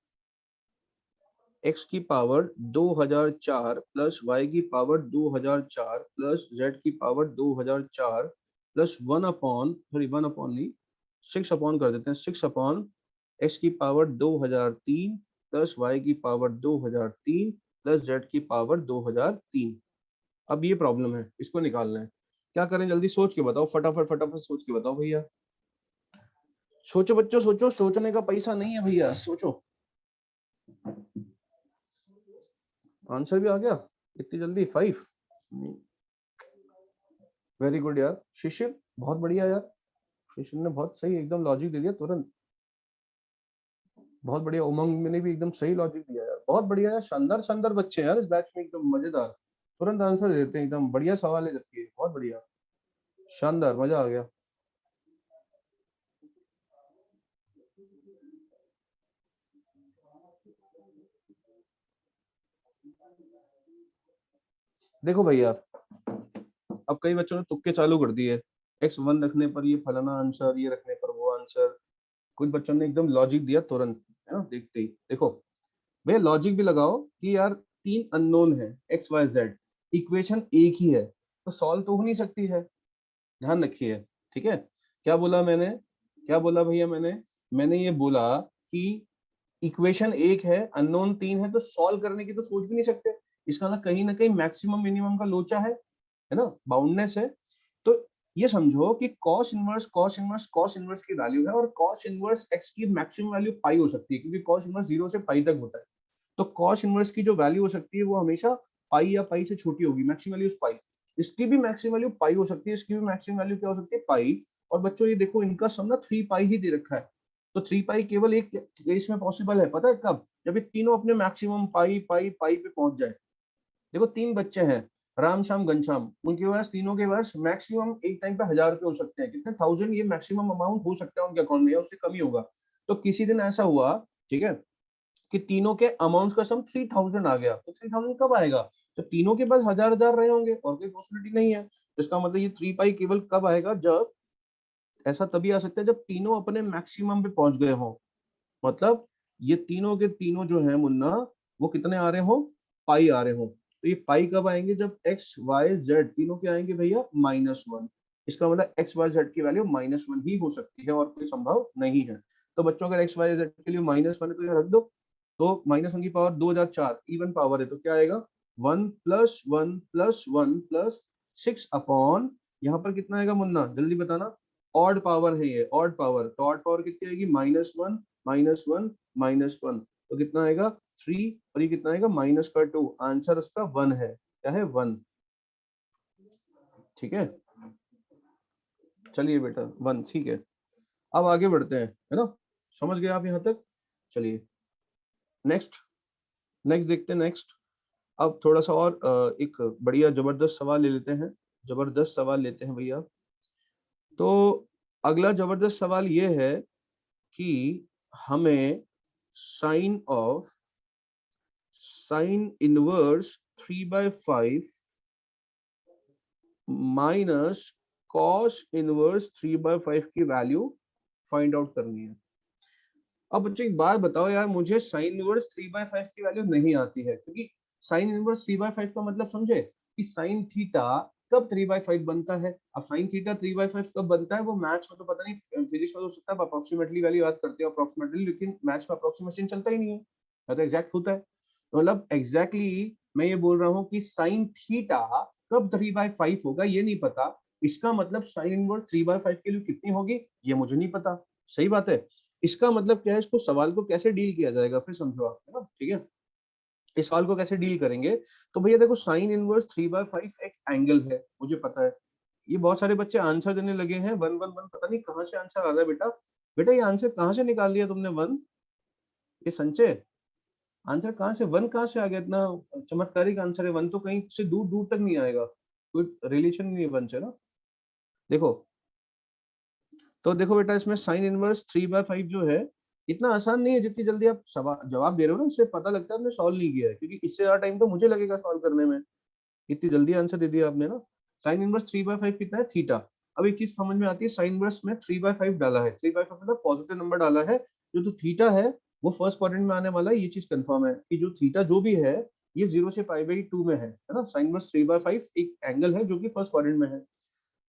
x की पावर 2004 प्लस y की पावर 2004 प्लस z की पावर 2004 प्लस 1 नहीं 6 अपॉन कर देते हैं, 6 अपॉन x की पावर 2003 प्लस y की power 2003 plus z की पावर 2003। अब ये प्रॉब्लम है, इसको निकालना है। क्या करें, जल्दी सोच के बताओ, फटाफट फटाफट सोच के बताओ भैया। सोचो बच्चों, सोचो, सोचने का पैसा नहीं है भैया, सोचो। आंसर भी आ गया इतनी जल्दी? 5। वेरी गुड यार शिशिर, बहुत बढ़िया यार, शिशिर ने बहुत सही एकदम लॉजिक दे दिया तुरंत। बहुत बढ़िया, उमंग ने भी एकदम सही लॉजिक दिया यार, बहुत बढ़िया यार, शानदार शानदार बच्चे हैं यार इस बैच में, एकदम मजेदार, तुरंत आंसर देते हैं, एकदम बढ़िया सवाल है जबकि, बहुत बढ़िया, शानदार, मजा आ गया। देखो भैया, अब कई बच्चों ने तुक्के चालू कर दिए, x1 रखने पर ये फलाना आंसर, ये रखने पर वो आंसर। कुछ बच्चों ने एकदम लॉजिक दिया तुरंत, है ना, देखते ही। देखो भैया, लॉजिक भी लगाओ कि यार 3 अननोन है x y z, इक्वेशन एक ही है, तो सॉल्व तो हो नहीं सकती है। ध्यान रखिए, ठीक है। क्या बोला मैंने, क्या बोला भैया मैंने ये बोला कि इक्वेशन एक है, अननोन 3 है, तो सॉल्व करने की तो सोच भी नहीं सकते। इसका ना कहीं मैक्सिमम मिनिमम का लोचा है ना, बाउंडनेस है। तो ये समझो कि cos इनवर्स की वैल्यू है, और cos इनवर्स x की मैक्सिमम वैल्यू पाई हो सकती है, क्योंकि cos इनवर्स 0 से पाई तक होता है। तो cos इनवर्स की जो वैल्यू हो सकती है वो हमेशा पाई या पाई से छोटी होगी, मैक्सिमम वैल्यू पाई। इसकी भी मैक्सिमम वैल्यू पाई हो सकती है, इसकी भी मैक्सिमम वैल्यू क्या हो सकती है, पाई। और बच्चों ये देखो, इनका सम ना 3 पाई ही दे रखा है। तो 3 पाई केवल एक केस में पॉसिबल है, पता है कब? जब ये तीनों अपने मैक्सिमम पाई पाई पाई पे पहुंच जाए। देखो 3 बच्चे हैं, राम श्याम घनश्याम, उनके पास तीनों के पास मैक्सिमम एक टाइम पे 1000 रुपए हो सकते हैं, कितने 1000, ये मैक्सिमम अमाउंट हो सकता है उनके अकाउंट में, या उससे कम ही होगा। तो किसी दिन ऐसा हुआ, ठीक है, कि तीनों के अमाउंट का सम 3000 आ गया, तो 3000 कब आएगा? तो तीनों के पास 1000 रहे होंगे, और कोई पॉसिबिलिटी नहीं है। तो इसका मतलब ये 3 पाई केवल कब आएगा, जब, ऐसा तभी आ सकता है जब तीनों अपने मैक्सिमम पे पहुंच गए हो। मतलब ये तीनों के तीनों जो है मुन्ना, वो कितने आ रहे हो, पाई आ रहे हो। तो ये पाई कब आएंगे, जब एक्स वाई जेड तीनों के आएंगे भैया -1। इसका मतलब एक्स वाई जेड की वैल्यू -1 ही हो सकती है, और कोई संभव नहीं है। तो बच्चों, अगर एक्स वाई जेड के लिए -1 है तो ये रख दो। तो -1 की पावर 2004 इवन पावर है, तो क्या आएगा, 1 + 1 + 1 + 6 अपॉन, यहाँ पर कितना आएगा मुन्ना, जल्दी बताना। ऑड पावर है ये, ऑड पावर, तो ऑड पावर कितनी आएगी, -1 -1 -1, तो कितना आएगा 3, और ये कितना आएगा -2। आंसर उसका 1 है, क्या है, 1। ठीक है, चलिए बेटा 1, ठीक है। अब आगे बढ़ते हैं, है ना, समझ गए आप यहाँ तक? चलिए नेक्स्ट, नेक्स्ट देखते हैं, नेक्स्ट। अब थोड़ा सा और एक बढ़िया जबरदस्त सवाल ले लेते हैं, जबरदस्त सवाल लेते हैं भैया। तो अगला जबरदस्त सवाल ये है कि हमें sine inverse 3/5 minus cos inverse 3/5 की वैल्यू फाइंड आउट करनी है। अब बच्चे एक बात बताओ यार, मुझे साइन इनवर्स 3/5 की वैल्यू नहीं आती है, क्योंकि साइन इनवर्स 3/5 का मतलब समझे कि साइन थीटा कब 3/5 बनता है। अब साइन थीटा 3/5 कब बनता है, वो मैथ्स में तो पता नहीं, फिजिक्स में तो हो सकता है अप्रोक्सीमेटली वाली बात करते हो, अप्रोक्सीमेटली, लेकिन मैथ्स में अप्रोक्सीमेशन चलता ही नहीं है, या तो एग्जैक्ट होता है। तो मतलब एग्जैक्टली मैं ये बोल रहा हूँ कि साइन थीटा कब 3/5 होगा ये नहीं पता, इसका मतलब साइन इनवर्स 3/5 की वैल्यू कितनी होगी ये मुझे नहीं पता। सही बात है। इसका मतलब क्या है, इसको सवाल को कैसे डील किया जाएगा, फिर समझो आप, है ना, ठीक है। इस सवाल को कैसे डील करेंगे, तो भैया देखो, साइन इनवर्स 3/5 एक एंगल है, मुझे पता है। ये बहुत सारे बच्चे आंसर देने लगे हैं 1 1 1, पता नहीं कहाँ से आंसर आ रहा है बेटा। बेटा ये आंसर कहाँ से निकाल लिया तुमने 1? ये संचय आंसर कहाँ से, वन कहाँ से आ गया, इतना चमत्कारिक आंसर है, वन तो कहीं से दूर दूर तक नहीं आएगा, कोई रिलेशन नहीं है वन से ना। देखो तो देखो बेटा, इसमें साइन इनवर्स 3/5 जो है इतना आसान नहीं है, जितनी जल्दी आप जवाब दे रहे हो ना, उससे पता लगता है आपने सॉल्व नहीं किया है, क्योंकि इससे ज्यादा टाइम तो मुझे लगेगा सॉल्व करने में, इतनी जल्दी आंसर दे दिया आपने ना। साइन इनवर्स 3/5 कितना है, थीटा। अब एक चीज समझ में आती है, साइन इनवर्स में 3/5 डाला है, 3/5 मतलब पॉजिटिव नंबर डाला है, जो थीटा है वो फर्स्ट क्वाड्रेंट में आने वाला है, ये चीज कंफर्म है कि जो थीटा जो भी है ये 0 से π/2 में है ना। साइन इनवर्स 3/5 एक एंगल है जो कि फर्स्ट क्वाड्रेंट में है।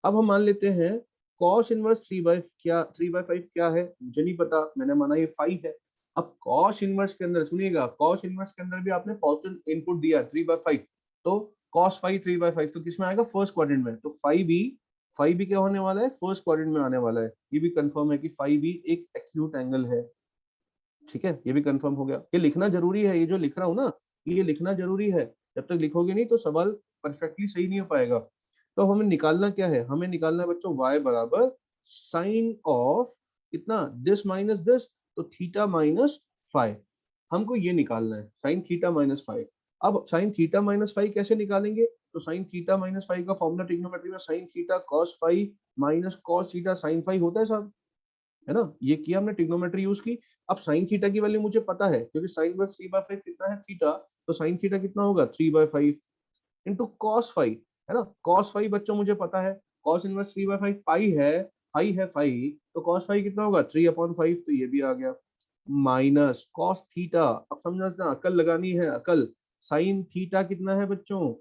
अब हम मान लेते हैं कॉस इनवर्स 3/5 क्या है, मुझे नहीं पता, मैंने माना ये 5 है। अब कॉस इनवर्स के अंदर सुनिएगा, कॉस इनवर्स के अंदर भी आपने पॉजिटिव इनपुट दिया 3/5, तो कॉस 5 3/5 तो किसमें आएगा, फर्स्ट क्वाड्रेंट में, तो 5 भी क्या होने वाला है, फर्स्ट क्वाड्रेंट में आने वाला है। ये भी कंफर्म है कि 5 भी एक एक्यूट एंगल है, ठीक है, ये भी कंफर्म हो गया। ये लिखना जरूरी है, ये जो लिख रहा हूँ ना, ये लिखना जरूरी है, जब तक लिखोगे नहीं तो सवाल परफेक्टली सही नहीं हो पाएगा। तो हमें निकालना क्या है, हमें निकालना है बच्चों y बराबर साइन ऑफ कितना, दिस माइनस दिस, तो थीटा माइनस 5, हमको ये निकालना है साइन थीटा माइनस 5। अब साइन थीटा माइनस 5 कैसे निकालेंगे, तो साइन थीटा माइनस 5 का फॉर्मूला ट्रिग्नोमेट्री में sine theta cos 5 minus cos theta sine 5 होता है साहब, है ना, ये किया हमने, ट्रिग्नोमेट्री यूज की। अब साइन थीटा की वैल्यू मुझे पता है, क्योंकि साइन वर्स 3/5 कितना है, थीटा, तो साइन थीटा कितना होगा 3/5 इंटू कॉस 5, है ना, कॉस 5 बच्चों मुझे पता है, कॉस इनवर्स 3/5 पाई है, पाई है 5, तो कॉस 5 कितना होगा 3/5, तो ये भी आ गया, माइनस कॉस थीटा, अब समझना, अकल लगानी है अकल, साइन थीटा कितना है बच्चों,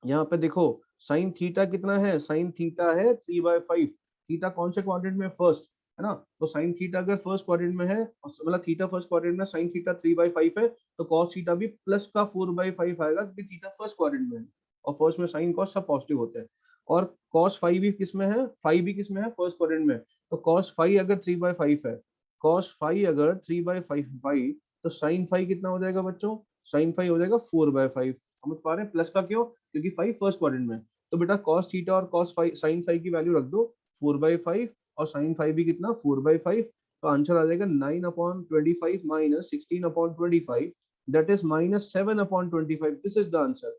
यहाँ पे देखो साइन थीटा कितना है, साइन थीटा है 3/5, थीटा कौन से क्वाड्रेंट में, फर्स्ट, है ना, तो साइन थीटा अगर फर्स्ट क्वाड्रेंट में है, मतलब थीटा फर्स्ट क्वाड्रेंट में, साइन थीटा 3/5 है, तो कॉस थीटा भी प्लस का 4/5 आएगा, क्योंकि थीटा फर्स्ट क्वाड्रेंट में है, और फर्स्ट में साइन कॉस सब पॉजिटिव होते हैं, और कॉस 5 भी किस में है, 5 भी किस में है, फर्स्ट क्वाड्रेंट में, तो कॉस 5 अगर 3/5 है, कॉस 5 अगर 3/5, तो साइन 5 कितना हो जाएगा बच्चों, साइन 5 हो जाएगा 4/5, समझ पा रहे हैं, प्लस का क्यों, क्योंकि 5 फर्स्ट क्वाड्रेंट में, तो बेटा cos थीटा और cos 5 sin 5 की वैल्यू रख दो 4/5, और sin 5 भी कितना 4/5, तो आंसर आ जाएगा 9/25 minus 16/25, that is -7/25, this is the answer,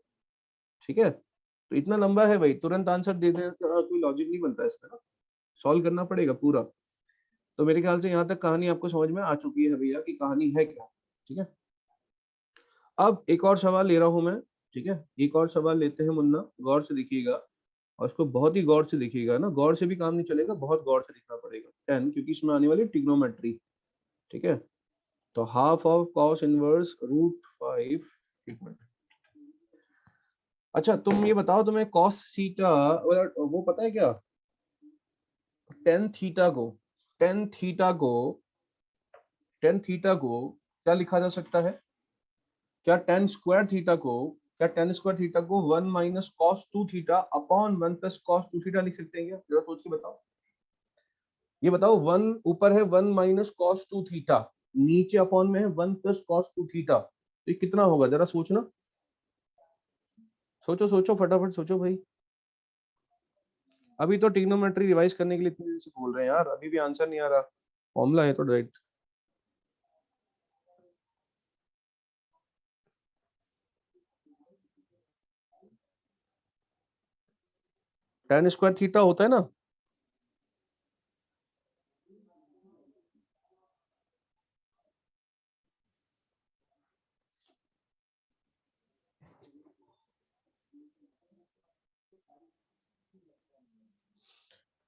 ठीक है। तो इतना लंबा है भाई, तुरंत आंसर दे दे कोई लॉजिक नहीं बनता इसमें ना, सॉल्व करना पड़ेगा पूरा। तो मेरे ख्याल से यहाँ तक कहानी आपको समझ में आ चुकी है भैया कि कहानी है क्या, ठीक है। अब एक और सवाल ले रहा हूं मैं, ठीक है, एक और सवाल लेते हैं मुन्ना, गौर से देखिएगा, और उसको बहुत ही गौर से देखिएगा ना, गौर से भी काम नहीं चलेगा, बहुत गौर से देखना पड़ेगा 10, क्योंकि इसमें आने वाली ट्रिग्नोमेट्री, ठीक है। तो हाफ ऑफ कॉस इनवर्स √5, एक मिनट, अच्छा तुम ये बताओ, तुम्हें कॉस थीटा वो पता है क्या, टेन थीटा को, टेन थीटा को, टेन थीटा को क्या लिखा जा सकता है, क्या टेन स्क्वायर थीटा को, क्या टेन स्क्वायर थीटा को 1 minus cos 2 theta upon 1 plus cos 2 theta लिख सकते हैं क्या, जरा सोच के बताओ, ये बताओ, 1 ऊपर है 1 माइनस कॉस 2 थीटा, नीचे अपॉन में है 1 प्लस कॉस 2 थीटा, तो ये कितना होगा, जरा सोचना, सोचो सोचो फटाफट सोचो भाई, अभी तो ट्रिग्नोमेट्री रिवाइज करने के लिए इतनी देर से बोल रहे हैं यार, अभी भी आंसर नहीं आ रहा, फॉर्मूला है तो डायरेक्ट, टेन स्क्वायर थीटा होता है ना,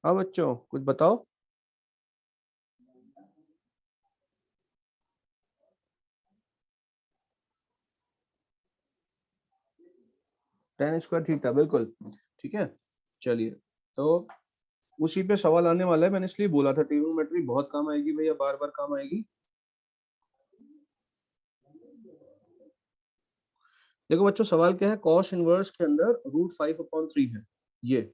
हाँ बच्चों कुछ बताओ, टेन स्क्वायर थीटा बिल्कुल, ठीक है। चलिए, तो उसी पे सवाल आने वाला है, मैंने इसलिए बोला था ट्रिग्नोमेट्री बहुत काम आएगी भैया, बार बार काम आएगी। देखो बच्चों सवाल क्या है, कॉस इनवर्स के अंदर √5/3 है, ये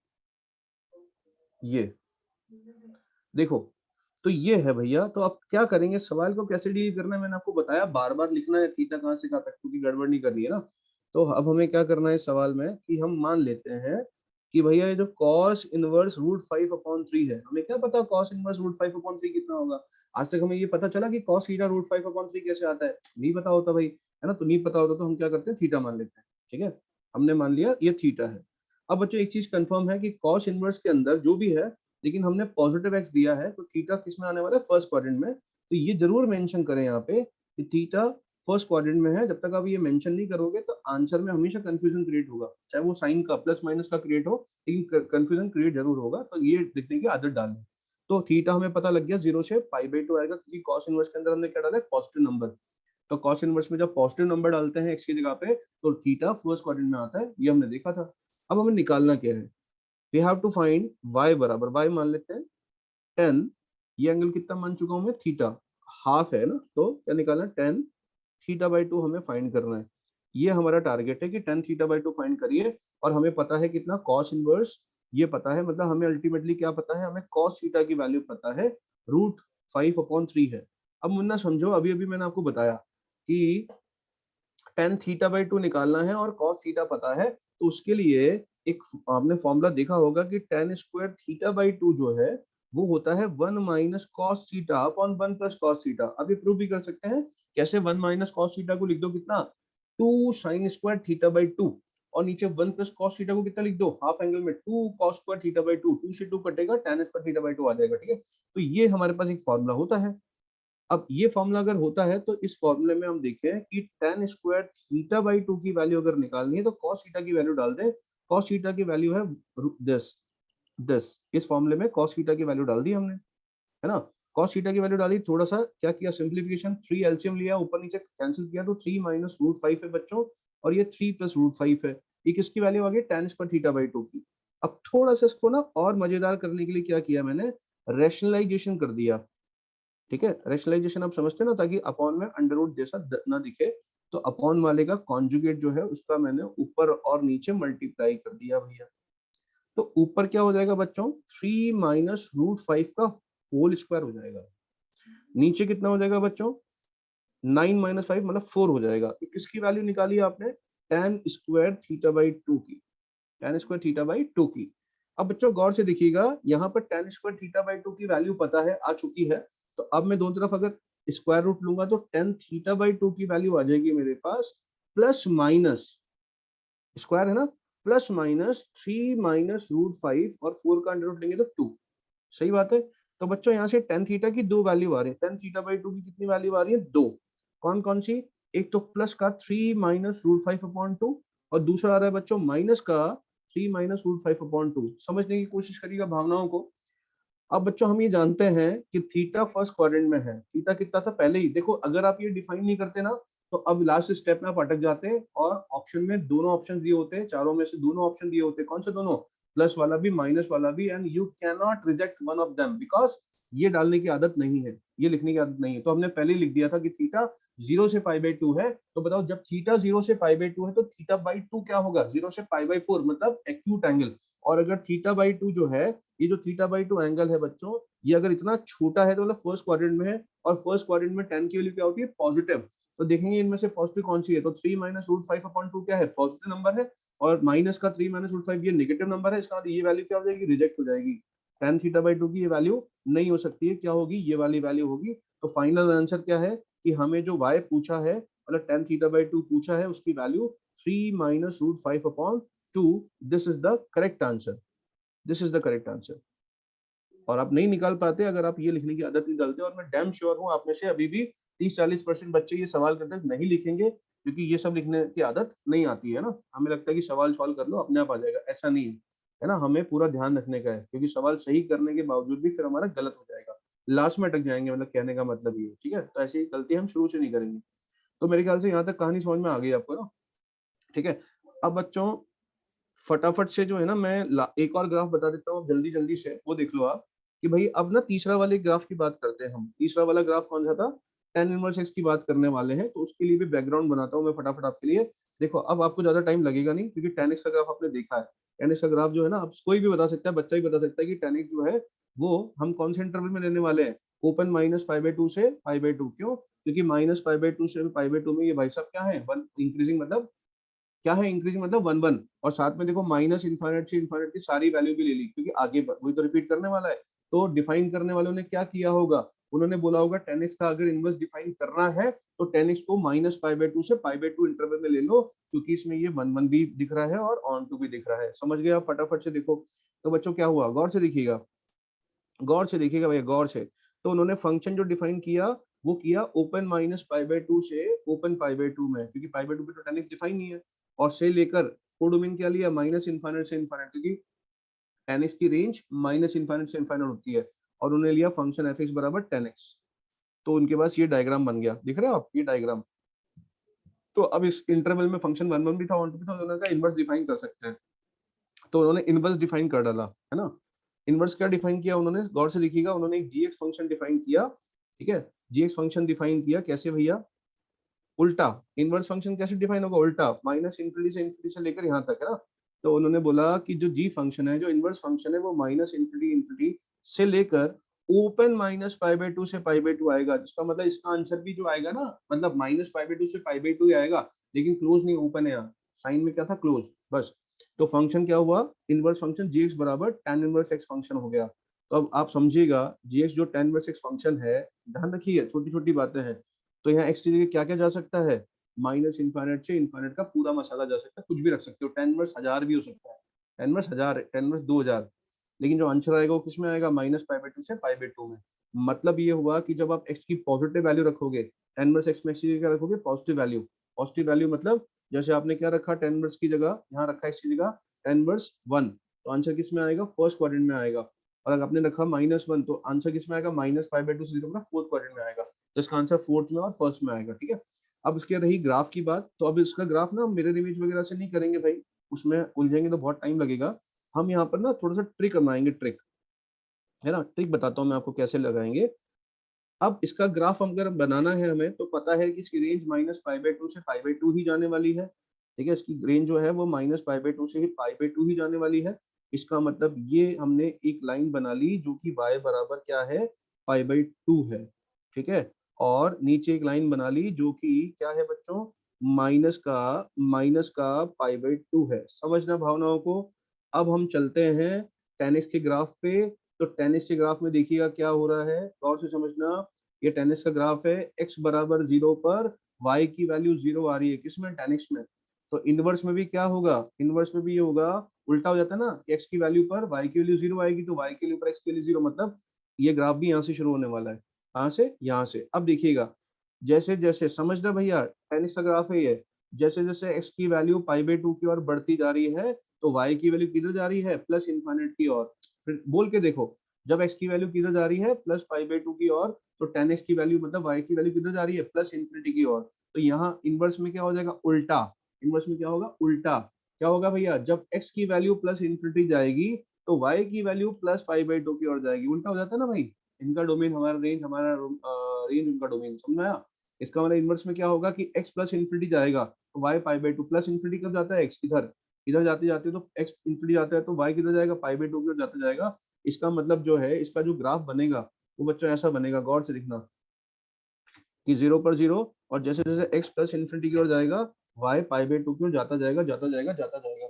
देखो, तो ये है भैया, तो अब क्या करेंगे, सवाल को कैसे डील करना है, मैंने आपको बताया, बार बार लिखना है थीटा कहाँ से कहाँ तक, क्योंकि गड़बड़ नहीं करनी है ना। तो अब हमें क्या करना है इस सवाल में, कि हम मान लेते हैं कि भैया ये जो cos इनवर्स रूट 5/3 है, हमें क्या पता cos इनवर्स रूट 5/3 कितना होगा? आज तक हमें ये पता चला कि cos थीटा रूट 5/3 कैसे आता है, नहीं पता होता भाई, है ना? तो नहीं पता होता तो हम क्या करते हैं, थीटा मान लेते हैं। ठीक है, हमने मान लिया ये थीटा है। अब बच्चों एक चीज कंफर्म है कि cos इनवर्स के अंदर जो भी है, लेकिन हमने पॉजिटिव एक्स दिया है, तो थीटा किस में आने वाला है, फर्स्ट क्वाड्रेंट में। तो ये जरूर मेंशन करें यहाँ पे कि थीटा फर्स्ट क्वाड्रेंट में है। जब तक आप ये मेंशन नहीं करोगे तो आंसर में हमेशा कंफ्यूजन क्रिएट होगा, चाहे वो साइन का प्लस माइनस का क्रिएट हो, लेकिन कंफ्यूजन क्रिएट जरूर होगा। तो ये लिखने की आदत डालें। तो थीटा हमें पता लग गया 0 से π/2 आएगा, क्योंकि cos इनवर्स के अंदर हमने क्या डाला है, पॉजिटिव नंबर। तो cos इनवर्स में जब पॉजिटिव नंबर डालते हैं x की जगह पे, तो थीटा फर्स्ट क्वाड्रेंट में आता है, ये हमने देखा था। अब हमें निकालना क्या है, we have to find y बराबर, y मान लेते हैं 10, ये एंगल कितना मान चुका हूं मैं, थीटा, हाफ है ना, तो क्या निकालना है, 10 θ/2 हमें फाइंड करना है। ये हमारा टारगेट है कि 10 θ/2 फाइंड करिए। और हमें पता है कितना cos इनवर्स, ये पता है, मतलब हमें अल्टीमेटली क्या पता है, हमें cos थीटा की वैल्यू पता है, रूट 5/3 है। अब मुन्ना समझो, अभी अभी मैंने आपको बताया कि 10 θ/2 निकालना है और cos थीटा पता है, तो उसके लिए एक आपने फॉर्मूला देखा होगा कि tan स्क्वायर θ/2 जो है वो होता है 1 minus cos theta upon 1 plus cos theta. अभी प्रूव भी कर सकते हैं, कैसे, 1 माइनस cos थीटा को लिख दो कितना, 2 sin स्क्वायर θ/2, और नीचे 1 प्लस cos थीटा को कितना लिख दो, हाफ एंगल में 2 cos स्क्वायर θ/2, 2 से 2 कटेगा, tan स्क्वायर θ/2 आ जाएगा। ठीक है, तो ये हमारे पास एक फॉर्मूला होता है। अब ये फॉर्मूला अगर होता है तो इस फॉर्मूले में हम देखें कि tan स्क्वायर θ/2 की वैल्यू अगर निकालनी है तो cos थीटा की वैल्यू डाल दें। cos थीटा की वैल्यू है 10, इस फॉर्मूले में cos थीटा की वैल्यू डाल दी हमने, है ना? cos थीटा की वैल्यू डाली, थोड़ा सा क्या किया, सिंप्लीफिकेशन, 3 एलसीएम लिया, ऊपर नीचे कैंसिल किया, तो 3 माइनस रूट 5 है बच्चों, और ये 3 प्लस रूट 5 है। ये किसकी वैल्यू आ गई, tan स्क्वायर θ/2 की। अब थोड़ा सा इसको ना और मजेदार करने के लिए क्या किया मैंने, रैशनलाइजेशन कर दिया। ठीक है, रैशनलाइजेशन आप समझते हैं ना, ताकि अपॉन में अंडर रूट जैसा ना दिखे। तो अपॉन वाले का कॉन्जुगेट जो है उसका मैंने ऊपर और नीचे मल्टीप्लाई कर दिया भैया। तो ऊपर क्या हो जाएगा बच्चों, 3 माइनस रूट 5 का होल स्क्वायर हो जाएगा। नीचे कितना हो जाएगा बच्चों, 9 माइनस 5 मतलब 4 हो जाएगा। तो किसकी वैल्यू निकाली आपने, tan स्क्वायर θ/2 की, tan स्क्वायर θ/2 की। अब बच्चों गौर से देखिएगा, यहाँ पर tan स्क्वायर θ/2 की वैल्यू पता है, आ चुकी है। तो अब मैं दोनों तरफ अगर स्क्वायर रूट लूंगा तो tan θ/2 की वैल्यू आ जाएगी मेरे पास, प्लस माइनस, स्क्वायर है ना, प्लस माइनस 3 माइनस रूट 5, और 4 का अंडर रूट लेंगे तो 2। सही बात है। तो बच्चों यहाँ से tan थीटा की दो वैल्यू आ रही है, tan θ/2 की कितनी वैल्यू आ रही है, 2। कौन कौन सी, एक तो प्लस का 3 माइनस रूट 5/2, और दूसरा आ रहा है बच्चों माइनस का 3 माइनस रूट 5/2। समझने की कोशिश करिएगा भावनाओं को। अब बच्चों हम ये जानते हैं कि थीटा फर्स्ट क्वाड्रेंट में है, थीटा कितना था पहले ही देखो, अगर आप ये डिफाइन नहीं करते ना, तो अब लास्ट स्टेप में आप अटक जाते हैं, और ऑप्शन में दोनों ऑप्शन दिए होते हैं, चारों में से दोनों ऑप्शन दिए होते हैं, कौन से दोनों, प्लस वाला भी माइनस वाला भी, and you can not reject one of them, because ये डालने की आदत नहीं है, ये लिखने की आदत नहीं है। तो हमने पहले ही लिख दिया था कि थीटा 0 से π/2 है। तो बताओ, जब थीटा 0 से π/2 है तो θ/2 क्या होगा, 0 से π/4, मतलब एक्यूट एंगल। और अगर θ/2 जो है, ये जो θ/2 एंगल है बच्चों, ये अगर इतना छोटा है तो मतलब फर्स्ट क्वाड्रेंट में है, और फर्स्ट क्वाड्रेंट में tan की वैल्यू क्या होती है, पॉजिटिव। तो देखेंगे इनमें से पॉजिटिव कौन सी है, तो 3 माइनस रूट 5/2 क्या है, पॉजिटिव नंबर है, और माइनस का 3 माइनस रूट 5 ये नेगेटिव नंबर है। इसका मतलब ये वैल्यू क्या हो जाएगी, रिजेक्ट हो जाएगी। tan θ/2 की ये वैल्यू नहीं हो सकती है, क्या होगी, ये वाली वैल्यू होगी। तो फाइनल आंसर क्या है कि हमें जो y पूछा है, मतलब tan θ/2 पूछा है, उसकी value 3 minus root 5/2, this is the correct answer, this is the correct answer. और आप नहीं निकाल पाते अगर आप ये लिखने की आदत नहीं डालते, और मैं डैम श्योर हूँ आप में से अभी भी 30-40% बच्चे ये सवाल करते नहीं लिखेंगे, क्योंकि ये सब लिखने की आदत नहीं आती है ना। हमें लगता है कि सवाल सॉल्व कर लो अपने आप आ जाएगा, ऐसा नहीं है ना। हमें पूरा ध्यान रखने का है, क्योंकि सवाल सही करने के बावजूद भी फिर हमारा गलत हो जाएगा, लास्ट में अटक जाएंगे, मतलब कहने का मतलब ये, ठीक है। तो ऐसी गलती हम शुरू से नहीं करेंगे। तो मेरे ख्याल से यहाँ तक कहानी समझ में आ गई आपको ना, ठीक है। अब बच्चों फटाफट से जो है ना, मैं एक और ग्राफ बता देता हूँ जल्दी जल्दी से, वो देख लो आप, कि भाई अब ना तीसरा वाले ग्राफ की बात करते हैं हम। तीसरा वाला ग्राफ कौन सा था, tan इनवर्स x की बात करने वाले हैं। तो उसके लिए भी बैकग्राउंड बनाता हूँ मैं फटाफट आपके लिए। देखो अब आपको ज्यादा टाइम लगेगा नहीं, क्योंकि tan x का ग्राफ आपने देखा है। tan x का ग्राफ जो है ना, अब कोई भी बता सकता है, बच्चा भी बता सकता है कि tan x जो है वो हम कौन से इंटरवल में लेने वाले हैं, ओपन माइनस π/2 से π/2। क्यों, क्योंकि माइनस π/2 से π/2 में ये भाई साहब क्या है, वन इंक्रीजिंग, मतलब क्या है इंक्रीज मतलब 1 1, और साथ में देखो माइनस इनफाइनाइट से इनफाइनाइट की सारी वैल्यू भी ले ली, क्योंकि आगे वही तो रिपीट करने वाला है। तो डिफाइन करने वालों ने क्या किया होगा, उन्होंने बोला होगा 10x का अगर इनवर्स डिफाइन करना है तो 10x को माइनस पाई बाई टू से पाई बाई टू इंटरवल में ले लो, क्योंकि इसमें ये 1 1 भी दिख रहा है और ऑन टू भी दिख रहा है। समझ गए आप, फटाफट से देखो। तो बच्चों क्या हुआ, गौर से देखिएगा, गौर से देखिएगा भैया, गौर से। तो उन्होंने फंक्शन जो डिफाइन किया वो किया open minus pi by two से ओपन पाई बाई टू में, क्योंकि पाई बाई टू पे तो 10x डिफाइन नहीं है, और से लेकर कोडोमेन क्या लिया, माइनस इनफाइनाइट से इनफाइनाइट, क्योंकि 10x की रेंज माइनस इनफाइनाइट से इनफाइनाइट होती है, और उन्होंने लिया फंक्शन एफ एक्स बराबर 10x। तो उनके पास ये डायग्राम बन गया, दिख रहे हो आप ये डायग्राम। तो अब इस इंटरवल में फंक्शन 1 1 भी था, 1 2 भी था, उन्होंने कहा इनवर्स डिफाइन कर सकते हैं, तो उन्होंने इनवर्स डिफाइन कर डाला, है ना। इनवर्स क्या डिफाइन किया उन्होंने, गौर से देखिएगा, उन्होंने एक जीएक्स फंक्शन डिफाइन किया, ठीक है। जीएक्स फंक्शन डिफाइन किया कैसे भैया, उल्टा। इनवर्स फंक्शन कैसे डिफाइन होगा, उल्टा, माइनस इंफिनिटी से लेकर यहाँ तक, है ना। तो उन्होंने बोला कि जो जी फंक्शन है, जो इनवर्स फंक्शन है, वो माइनस इंफिनिटी से लेकर open minus pi by two से पाई बाई टू आएगा, जिसका मतलब इसका आंसर भी जो आएगा ना, मतलब माइनस पाई बाई टू से पाई बाई टू ही आएगा, लेकिन क्लोज नहीं, ओपन है यहाँ, साइन में क्या था, क्लोज, बस। तो फंक्शन क्या हुआ, इनवर्स फंक्शन जी एक्स बराबर tan इनवर्स एक्स फंक्शन हो गया। तो अब आप समझिएगा, जी एक्स जो tan इनवर्स एक्स फंक्शन है, ध्यान रखिए छोटी छोटी बातें हैं। तो यहाँ एक्स की जगह क्या क्या जा सकता है, माइनस इनफाइनाइट से इनफाइनाइट का पूरा मसाला जा सकता है, कुछ भी रख सकते हो, tan इनवर्स 1000 भी हो सकता है, tan इनवर्स 1000, tan इनवर्स 2000, लेकिन जो आंसर आएगा वो किसमें आएगा, माइनस पाई बाई टू से पाई बाई टू में। मतलब ये हुआ कि जब आप एक्स की पॉजिटिव वैल्यू रखोगे, tan इनवर्स एक्स में एक्स की जगह क्या रखोगे, पॉजिटिव वैल्यू। पॉजिटिव वैल्यू मतलब जैसे आपने क्या रखा, tan इनवर्स की जगह यहाँ रखा एक्स की जगह tan इनवर्स 1, तो आंसर किस में आएगा, फर्स्ट क्वाड्रेंट में आएगा। और अगर आपने रखा -1, तो आंसर किस में आएगा, माइनस पाई बाई टू से फोर्थ क्वाड्रेंट में आएगा। तो इसका आंसर फोर्थ में और फर्स्ट में आएगा, ठीक है। अब इसके रही ग्राफ की बात, तो अब इसका ग्राफ ना मिरर इमेज वगैरह से नहीं करेंगे भाई, उसमें उलझेंगे तो बहुत टाइम लगेगा। हम यहाँ पर ना थोड़ा सा ट्रिक बनाएंगे, ट्रिक, है ना, ट्रिक बताता हूँ मैं आपको कैसे लगाएंगे। अब इसका ग्राफ अगर बनाना है हमें, तो पता है कि इसकी range minus pi by two से पाई बाई टू ही जाने वाली है, ठीक है। इसकी रेंज जो है वो माइनस पाई बाई टू से ही पाई बाई टू ही जाने वाली है। इसका मतलब ये हमने एक लाइन बना ली जो कि y बराबर क्या है, पाई बाई टू है, ठीक है। और नीचे एक लाइन बना ली जो कि क्या है बच्चों, माइनस का पाई बाई टू है। समझना भावनाओं को। अब हम चलते हैं 10x के ग्राफ पे। तो 10x के ग्राफ में देखिएगा क्या हो रहा है, गौर से समझना। ये 10x का ग्राफ है, x बराबर 0 पर y की वैल्यू 0 आ रही है, किसमें, 10x में। तो इनवर्स में भी क्या होगा, इनवर्स में भी ये होगा, उल्टा हो जाता है ना, x की वैल्यू पर y की वैल्यू 0 आएगी, तो y की वैल्यू पर x की वैल्यू 0, मतलब ये ग्राफ भी यहाँ से शुरू होने वाला है। कहाँ से, यहाँ से। अब देखिएगा, जैसे जैसे समझना भैया, 10x का ग्राफ है ये, जैसे जैसे x की वैल्यू पाई बाई टू की ओर बढ़ती जा रही है, तो y की वैल्यू किधर जा रही है, प्लस इनफाइनाइट की ओर। फिर बोल के देखो, जब x की वैल्यू किधर जा रही है, प्लस पाई बाई टू की ओर, तो 10x की वैल्यू मतलब y की वैल्यू किधर जा रही है, प्लस इन्फिनिटी की ओर। तो यहाँ इनवर्स में क्या हो जाएगा, उल्टा। इनवर्स में क्या होगा, उल्टा। क्या होगा भैया, जब x की वैल्यू प्लस इन्फिनिटी जाएगी, तो y की value plus pi by to की ओर जाएगी, उल्टा हो जाता है ना भाई। इनका डोमेन हमारा रेंज, हमारा रेंज उनका डोमेन, समझ में आया। इसका मतलब इनवर्स में क्या होगा कि x प्लस इन्फिनिटी जाएगा, तो y pi by to, plus infinity कब जाता है, x इधर, इधर जाते जाते तो x इन्फिनिटी जाता है, तो y किधर जाएगा, पाई बाई टू की ओर जाता जाएगा। इसका मतलब जो है, इसका जो ग्राफ बनेगा वो बच्चों ऐसा बनेगा, गौर से दिखना, कि 0 पर 0, और जैसे जैसे x प्लस इन्फिनिटी की ओर जाएगा, y पाई बाई टू की ओर जाता जाएगा, जाता जाएगा, जाता जाएगा,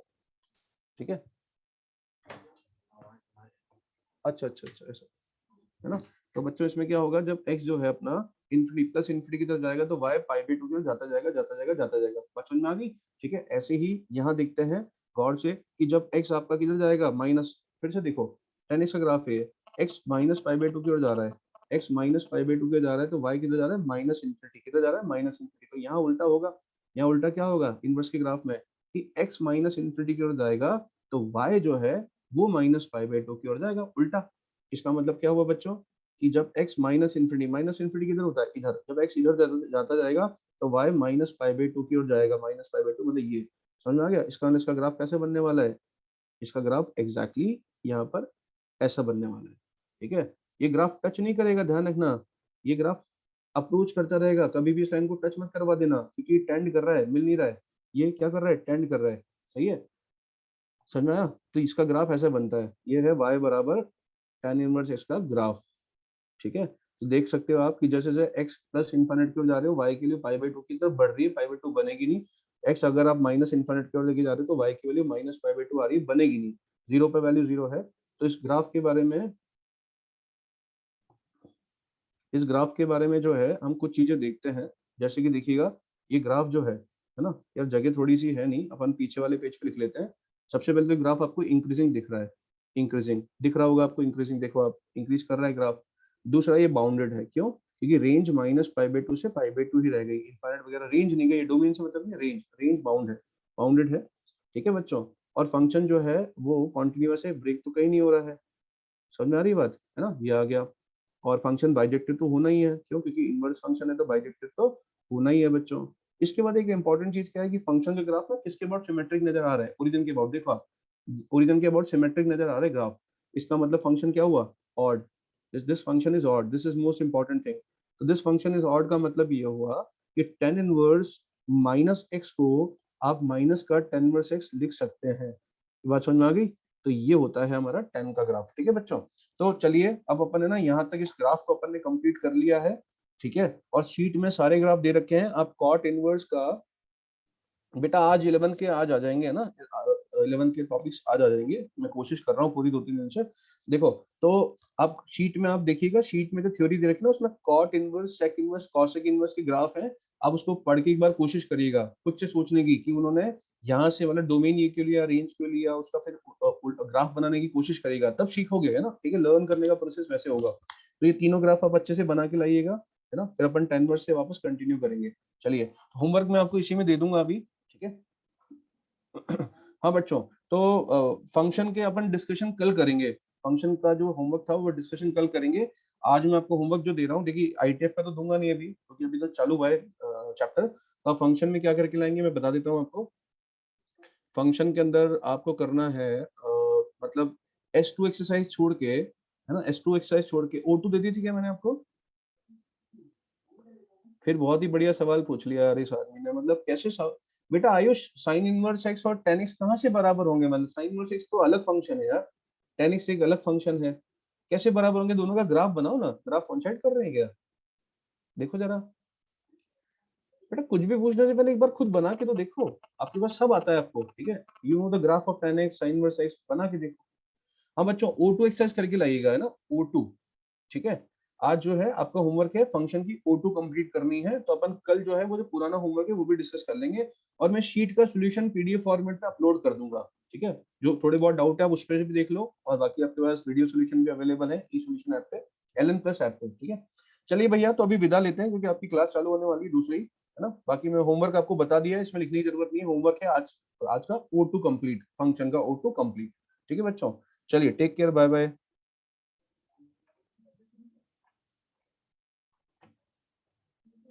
ठीक है। अच्छा अच्छा अच्छा, ऐसा है ना। तो बच्चों इसमें क्या होगा, जब x जो है अपना इन्फिनिटी प्लस इन्फिनिटी की तरफ जाएगा, तो y पाई बाई टू की ओर जाता जाएगा, जाता जाएगा, जाता जाएगा। बात समझ में आ गई, ठीक है। ऐसे ही यहाँ देखते हैं गौर से, कि जब x आपका किधर जाएगा, माइनस, फिर से देखो, 10x का ग्राफ है, x minus pi by to की ओर जा रहा है, x minus pi by to की ओर जा रहा है, तो y किधर जा रहा है, माइनस इन्फिनिटी, किधर जा रहा है, माइनस इन्फिनिटी। तो यहाँ उल्टा होगा, यहाँ उल्टा क्या होगा इनवर्स के ग्राफ में, कि x माइनस इन्फिनिटी की ओर जाएगा, तो y जो है वो माइनस पाई बाई टू की ओर जाएगा, उल्टा। इसका मतलब क्या हुआ बच्चों, कि जब x माइनस इन्फिनिटी किधर होता है, इधर, जब x इधर जाता जाएगा, तो y minus pi by to की ओर जाएगा, माइनस पाई बाई टू, मतलब ये। समझ में आ गया, इसका इसका ग्राफ कैसे बनने वाला है, इसका ग्राफ एग्जैक्टली यहाँ पर ऐसा बनने वाला है, ठीक है। ये ग्राफ टच नहीं करेगा, ध्यान रखना, ये ग्राफ अप्रोच करता रहेगा, कभी भी इस लाइन को टच मत करवा देना, क्योंकि टेंड कर रहा है, मिल नहीं रहा है, ये क्या कर रहा है, टेंड कर रहा है, सही है। समझ में आया, तो इसका ग्राफ ऐसा बनता है, ये है y बराबर tan इनवर्स x का ग्राफ, ठीक है। तो देख सकते हो आप कि जैसे जैसे x प्लस इन्फिनिटी की ओर जा रहे हो, y के लिए पाई बाई टू की तरफ बढ़ रही है, पाई बाई टू बनेगी नहीं, x अगर आप माइनस इन्फिनिट की ओर लेके जा रहे हो तो y की वैल्यू माइनस पाई बाई 2 आ रही है, बनेगी नहीं, जीरो पे वैल्यू जीरो है। तो इस ग्राफ के बारे में, इस ग्राफ के बारे में जो है हम कुछ चीजें देखते हैं। जैसे कि देखिएगा, ये ग्राफ जो है ना यार, जगह थोड़ी सी है नहीं, अपन पीछे वाले पेज पे लिख लेते हैं। सबसे पहले तो ग्राफ आपको इंक्रीजिंग दिख रहा है, इंक्रीजिंग दिख रहा होगा आपको, इंक्रीजिंग देखो आप, इंक्रीज कर रहा है ग्राफ। दूसरा ये बाउंडेड है, क्यों? क्योंकि रेंज माइनस पाई बाई 2 से पाई बाई 2 ही रह गई, इनफाइनाइट वगैरह रेंज नहीं गई, डोमेन से मतलब नहीं, रेंज, रेंज बाउंड है, बाउंडेड है। ठीक है बच्चों, और फंक्शन जो है वो कॉन्टिन्यूअस है, ब्रेक तो कहीं नहीं हो रहा है। समझ में आ रही बात है ना, ये आ गया। और फंक्शन बाइजेक्टिव तो होना ही है, क्यों? क्योंकि इनवर्स फंक्शन है तो बाइजेक्टिव तो होना ही है बच्चों। इसके बाद एक इंपॉर्टेंट चीज क्या है कि फंक्शन का ग्राफ ना किसके अबाउट सिमेट्रिक नजर आ रहा है, ओरिजिन के अबाउट। देखो आप, ओरिजिन के अबाउट सिमेट्रिक नजर आ रहा है ग्राफ, इसका मतलब फंक्शन क्या हुआ? Odd. This function is odd, this is most important thing. तो दिस फंक्शन इज ऑड का मतलब ये हुआ कि टेन इनवर्स माइनस एक्स को आप माइनस का टेन इनवर्स एक्स लिख सकते हैं। ये बात समझ में आ गई? तो ये होता है हमारा टेन का ग्राफ। ठीक है बच्चों, तो चलिए अब अपन है ना यहाँ तक इस ग्राफ को अपन ने कंप्लीट कर लिया है। ठीक है, और शीट में सारे ग्राफ दे रखे हैं। आप कॉट इनवर्स का बेटा आज 11 के आज आ जाएंगे, है ना, 11 के टॉपिक्स आज आ जाएंगे, मैं कोशिश कर रहा हूँ पूरी 2-3 दिन से। देखो, तो अब शीट में आप देखिएगा, शीट में जो थ्योरी दे रखी है ना, उसमें cot inverse, sec inverse, cosec inverse के ग्राफ है। आप उसको पढ़ के एक बार कोशिश करिएगा खुद से सोचने की कि उन्होंने यहाँ से मतलब डोमेन ये क्यों लिया, रेंज क्यों लिया, उसका फिर ग्राफ बनाने की कोशिश करिएगा, तब सीखोगे, है ना। ठीक है, लर्न करने का प्रोसेस वैसे होगा। तो ये तीनों ग्राफ आप अच्छे से बना के लाइएगा, है ना, फिर अपन 10 वर्स से वापस कंटिन्यू करेंगे। चलिए, होमवर्क मैं आपको इसी में दे दूंगा अभी। ठीक है। हाँ बच्चों, तो फंक्शन के अपन डिस्कशन कल करेंगे। फंक्शन का जो होमवर्क था वो डिस्कशन कल करेंगे। आज मैं आपको होमवर्क जो दे रहा हूँ, देखिए आईटीएफ का तो दूंगा नहीं अभी, क्योंकि अभी तो चालू हुआ है चैप्टर। तो फंक्शन में क्या करके लाएंगे मैं बता देता हूँ आपको। फंक्शन के अंदर आपको करना है मतलब S2 एक्सरसाइज छोड़ के, है ना, S2 एक्सरसाइज छोड़ के O2 दे दी थी क्या मैंने आपको? फिर बहुत ही बढ़िया सवाल पूछ लिया यार इस आदमी ने, मतलब कैसे बेटा आयुष, साइन इनवर्स एक्स और टेन एक्स कहाँ से बराबर होंगे? मतलब साइन इनवर्स एक्स तो अलग फंक्शन है यार, टेन एक्स एक अलग फंक्शन है, कैसे बराबर होंगे? दोनों का ग्राफ बनाओ ना, ग्राफ कॉन्साइड कर रहे हैं क्या? देखो जरा बेटा, कुछ भी पूछने से पहले एक बार खुद बना के तो देखो, आपके पास सब आता है आपको। ठीक है, you know the graph of ten x sine inverse x, बना के देखो। हाँ बच्चों, O2 एक्सरसाइज करके लाइएगा, है ना, O2। ठीक है, आज जो है आपका होमवर्क है फंक्शन की O2 कंप्लीट करनी है, तो अपन कल जो है वो जो पुराना होमवर्क है वो भी डिस्कस कर लेंगे। और मैं शीट का सॉल्यूशन पीडीएफ फॉर्मेट में अपलोड कर दूंगा। ठीक है, जो थोड़े बहुत डाउट है आप उस पर भी देख लो, और बाकी आपके पास वीडियो सॉल्यूशन भी अवेलेबल है ई सॉल्यूशन ऐप पे, एलन प्लस ऐप पे। ठीक है, चलिए भैया, तो अभी विदा लेते हैं क्योंकि आपकी क्लास चालू होने वाली है दूसरी, है ना। बाकी मैं होमवर्क आपको बता दिया है, इसमें लिखने की जरूरत नहीं है, होमवर्क है आज, आज का O2 कंप्लीट, फंक्शन का O2 कंप्लीट। ठीक है बच्चों, चलिए टेक केयर, बाय बाय।